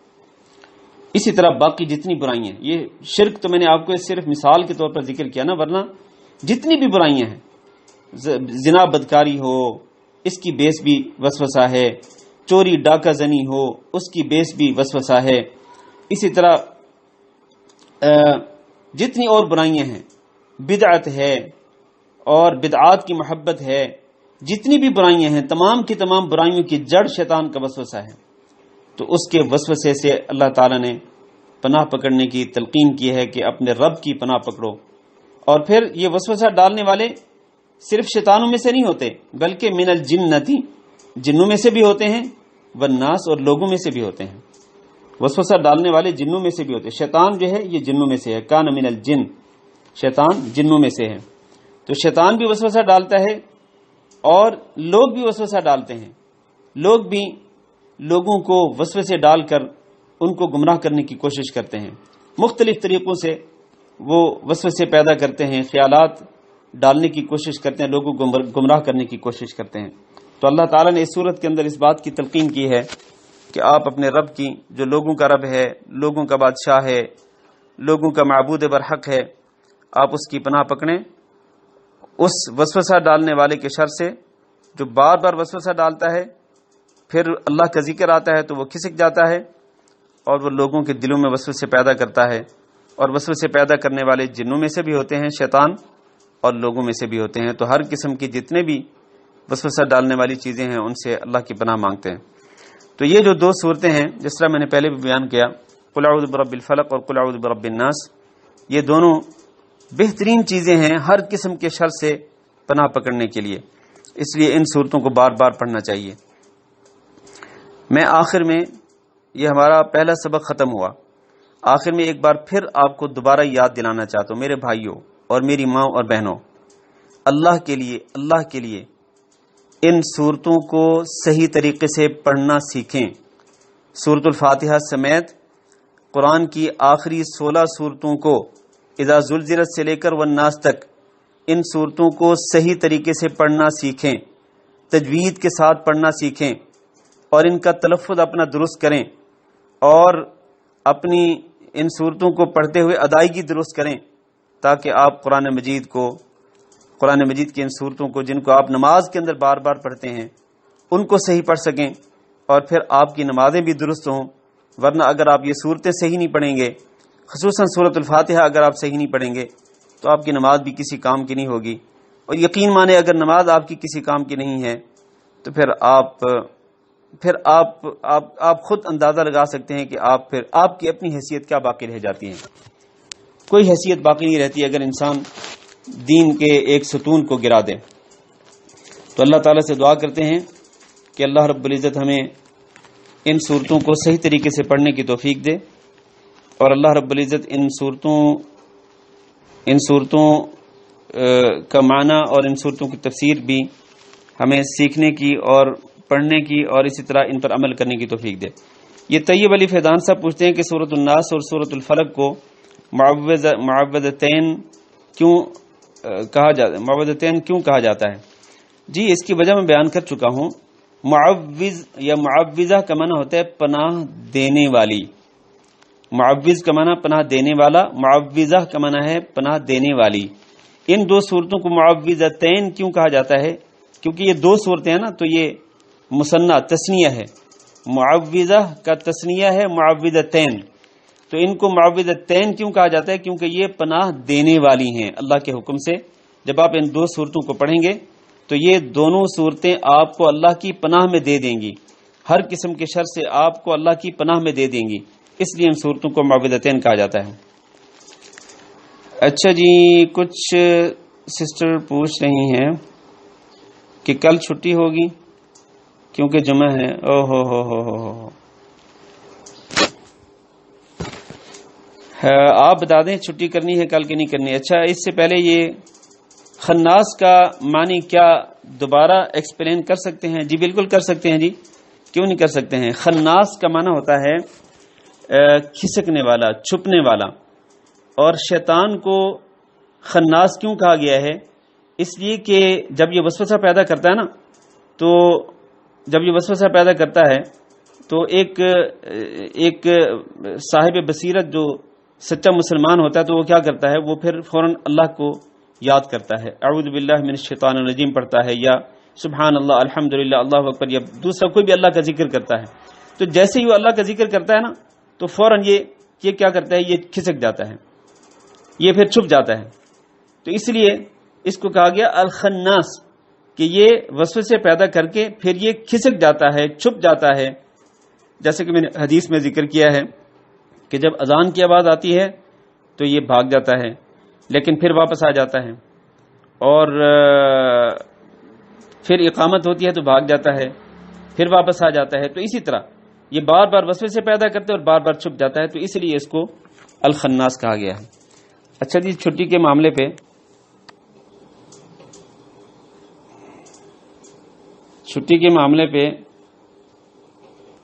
اسی طرح باقی جتنی برائیاں ہیں، یہ شرک تو میں نے آپ کو صرف مثال کے طور پر ذکر کیا نا، ورنہ جتنی بھی برائیاں ہیں، زنا بدکاری ہو اس کی بیس بھی وسوسہ ہے، چوری ڈاکہ زنی ہو اس کی بیس بھی وسوسہ ہے، اسی طرح جتنی اور برائیاں ہیں، بدعت ہے اور بدعات کی محبت ہے، جتنی بھی برائیاں ہیں تمام کی تمام برائیوں کی جڑ شیطان کا وسوسہ ہے۔ تو اس کے وسوسے سے اللہ تعالیٰ نے پناہ پکڑنے کی تلقین کی ہے کہ اپنے رب کی پناہ پکڑو۔ اور پھر یہ وسوسہ ڈالنے والے صرف شیطانوں میں سے نہیں ہوتے بلکہ من الجنتی، جنوں میں سے بھی ہوتے ہیں، والناس، اور لوگوں میں سے بھی ہوتے ہیں۔ وسوسہ ڈالنے والے جنوں میں سے بھی ہوتے ہیں۔ شیطان جو ہے یہ جنوں میں سے ہے، کان من الجن، شیطان جنوں میں سے ہے۔ تو شیطان بھی وسوسہ ڈالتا ہے اور لوگ بھی وسوسہ ڈالتے ہیں۔ لوگ بھی لوگوں کو وسوسے ڈال کر ان کو گمراہ کرنے کی کوشش کرتے ہیں، مختلف طریقوں سے وہ وسوسے پیدا کرتے ہیں، خیالات ڈالنے کی کوشش کرتے ہیں، لوگوں کو گمراہ کرنے کی کوشش کرتے ہیں۔ تو اللہ تعالیٰ نے اس صورت کے اندر اس بات کی تلقین کی ہے کہ آپ اپنے رب کی، جو لوگوں کا رب ہے، لوگوں کا بادشاہ ہے، لوگوں کا معبود برحق ہے، آپ اس کی پناہ پکڑیں اس وسوسہ ڈالنے والے کے شر سے، جو بار بار وسوسہ ڈالتا ہے، پھر اللہ کا ذکر آتا ہے تو وہ کھسک جاتا ہے اور وہ لوگوں کے دلوں میں وسوسے پیدا کرتا ہے، اور وسوسے پیدا کرنے والے جنوں میں سے بھی ہوتے ہیں شیطان، اور لوگوں میں سے بھی ہوتے ہیں۔ تو ہر قسم کی جتنے بھی وسوسہ ڈالنے والی چیزیں ہیں ان سے اللہ کی پناہ مانگتے ہیں۔ تو یہ جو 2 صورتیں ہیں، جس طرح میں نے پہلے بھی بیان کیا، قل اعوذ برب الفلق اور قل اعوذ برب الناس، یہ دونوں بہترین چیزیں ہیں ہر قسم کے شر سے پناہ پکڑنے کے لیے، اس لیے ان صورتوں کو بار بار پڑھنا چاہیے۔ میں آخر میں، یہ ہمارا پہلا سبق ختم ہوا، آخر میں ایک بار پھر آپ کو دوبارہ یاد دلانا چاہتا ہوں، میرے بھائیوں اور میری ماں اور بہنوں، اللہ کے لیے ان صورتوں کو صحیح طریقے سے پڑھنا سیکھیں۔ سورۃ الفاتحہ سمیت قرآن کی آخری 16 صورتوں کو، اذا زلزلت سے لے کر والناس تک، ان صورتوں کو صحیح طریقے سے پڑھنا سیکھیں، تجوید کے ساتھ پڑھنا سیکھیں، اور ان کا تلفظ اپنا درست کریں، اور اپنی ان صورتوں کو پڑھتے ہوئے ادائیگی درست کریں، تاکہ آپ قرآن مجید کی ان صورتوں کو، جن کو آپ نماز کے اندر بار بار پڑھتے ہیں، ان کو صحیح پڑھ سکیں، اور پھر آپ کی نمازیں بھی درست ہوں۔ ورنہ اگر آپ یہ صورتیں صحیح نہیں پڑھیں گے، خصوصاً سورۃ الفاتحہ اگر آپ صحیح نہیں پڑھیں گے تو آپ کی نماز بھی کسی کام کی نہیں ہوگی، اور یقین مانے اگر نماز آپ کی کسی کام کی نہیں ہے تو پھر آپ خود اندازہ لگا سکتے ہیں کہ آپ کی اپنی حیثیت کیا باقی رہ جاتی ہے۔ کوئی حیثیت باقی نہیں رہتی اگر انسان دین کے ایک ستون کو گرا دے۔ تو اللہ تعالیٰ سے دعا کرتے ہیں کہ اللہ رب العزت ہمیں ان صورتوں کو صحیح طریقے سے پڑھنے کی توفیق دے، اور اللہ رب العزت ان صورتوں کا معنی اور ان صورتوں کی تفسیر بھی ہمیں سیکھنے کی اور پڑھنے کی، اور اسی طرح ان پر عمل کرنے کی توفیق دے۔ یہ طیب علی فیضان صاحب پوچھتے ہیں کہ سورۃ الناس اور سورۃ الفلق کو معوذتین کیوں کہا جاتا ہے؟ جی اس کی وجہ میں بیان کر چکا ہوں. معوذ یا معوذہ کا معنی ہوتا ہے پناہ دینے والی. معوذ کا معنی پناہ دینے والا، معوذہ کا معنی ہے پناہ دینے والی. ان دو صورتوں کو معوذتین کیوں کہا جاتا ہے؟ کیونکہ یہ دو صورتیں ہیں نا، تو یہ مثنیٰ تثنیہ ہے. معوذہ کا تثنیہ ہے معوذتین، تو ان کو معوذتین کیوں کہا جاتا ہے؟ کیونکہ یہ پناہ دینے والی ہیں اللہ کے حکم سے. جب آپ ان دو صورتوں کو پڑھیں گے تو یہ دونوں صورتیں آپ کو اللہ کی پناہ میں دے دیں گی، ہر قسم کے شر سے آپ کو اللہ کی پناہ میں دے دیں گی، اس لیے ان صورتوں کو معوذتین کہا جاتا ہے. اچھا جی، کچھ سسٹر پوچھ رہی ہیں کہ کل چھٹی ہوگی کیونکہ جمعہ ہے. او ہو آپ بتا دیں چھٹی کرنی ہے کل کی نہیں کرنی. اچھا، اس سے پہلے یہ خناس کا معنی کیا دوبارہ ایکسپلین کر سکتے ہیں؟ جی بالکل کر سکتے ہیں. جی کیوں نہیں کر سکتے ہیں. خناس کا معنی ہوتا ہے کھسکنے والا، چھپنے والا. اور شیطان کو خناس کیوں کہا گیا ہے؟ اس لیے کہ جب یہ وسوسہ پیدا کرتا ہے نا، تو جب یہ وسوسہ پیدا کرتا ہے تو ایک صاحب بصیرت جو سچا مسلمان ہوتا ہے تو وہ کیا کرتا ہے؟ وہ پھر فوراً اللہ کو یاد کرتا ہے، اعوذ باللہ من الشیطان الرجیم پڑھتا ہے، یا سبحان اللہ، الحمدللہ، اللہ اکبر، یا دوسرا کوئی بھی اللہ کا ذکر کرتا ہے. تو جیسے ہی وہ اللہ کا ذکر کرتا ہے نا، تو فوراً یہ کیا کرتا ہے؟ یہ کھسک جاتا ہے، یہ پھر چھپ جاتا ہے. تو اس لیے اس کو کہا گیا الخناس، کہ یہ وسوسے پیدا کر کے پھر یہ کھسک جاتا ہے، چھپ جاتا ہے. جیسے کہ میں نے حدیث میں ذکر کیا ہے کہ جب اذان کی آواز آتی ہے تو یہ بھاگ جاتا ہے، لیکن پھر واپس آ جاتا ہے، اور پھر اقامت ہوتی ہے تو بھاگ جاتا ہے، پھر واپس آ جاتا ہے. تو اسی طرح یہ بار بار وسوسے پیدا کرتے اور بار بار چھپ جاتا ہے، تو اس لیے اس کو الخناس کہا گیا ہے. اچھا جی، چھٹی کے معاملے پہ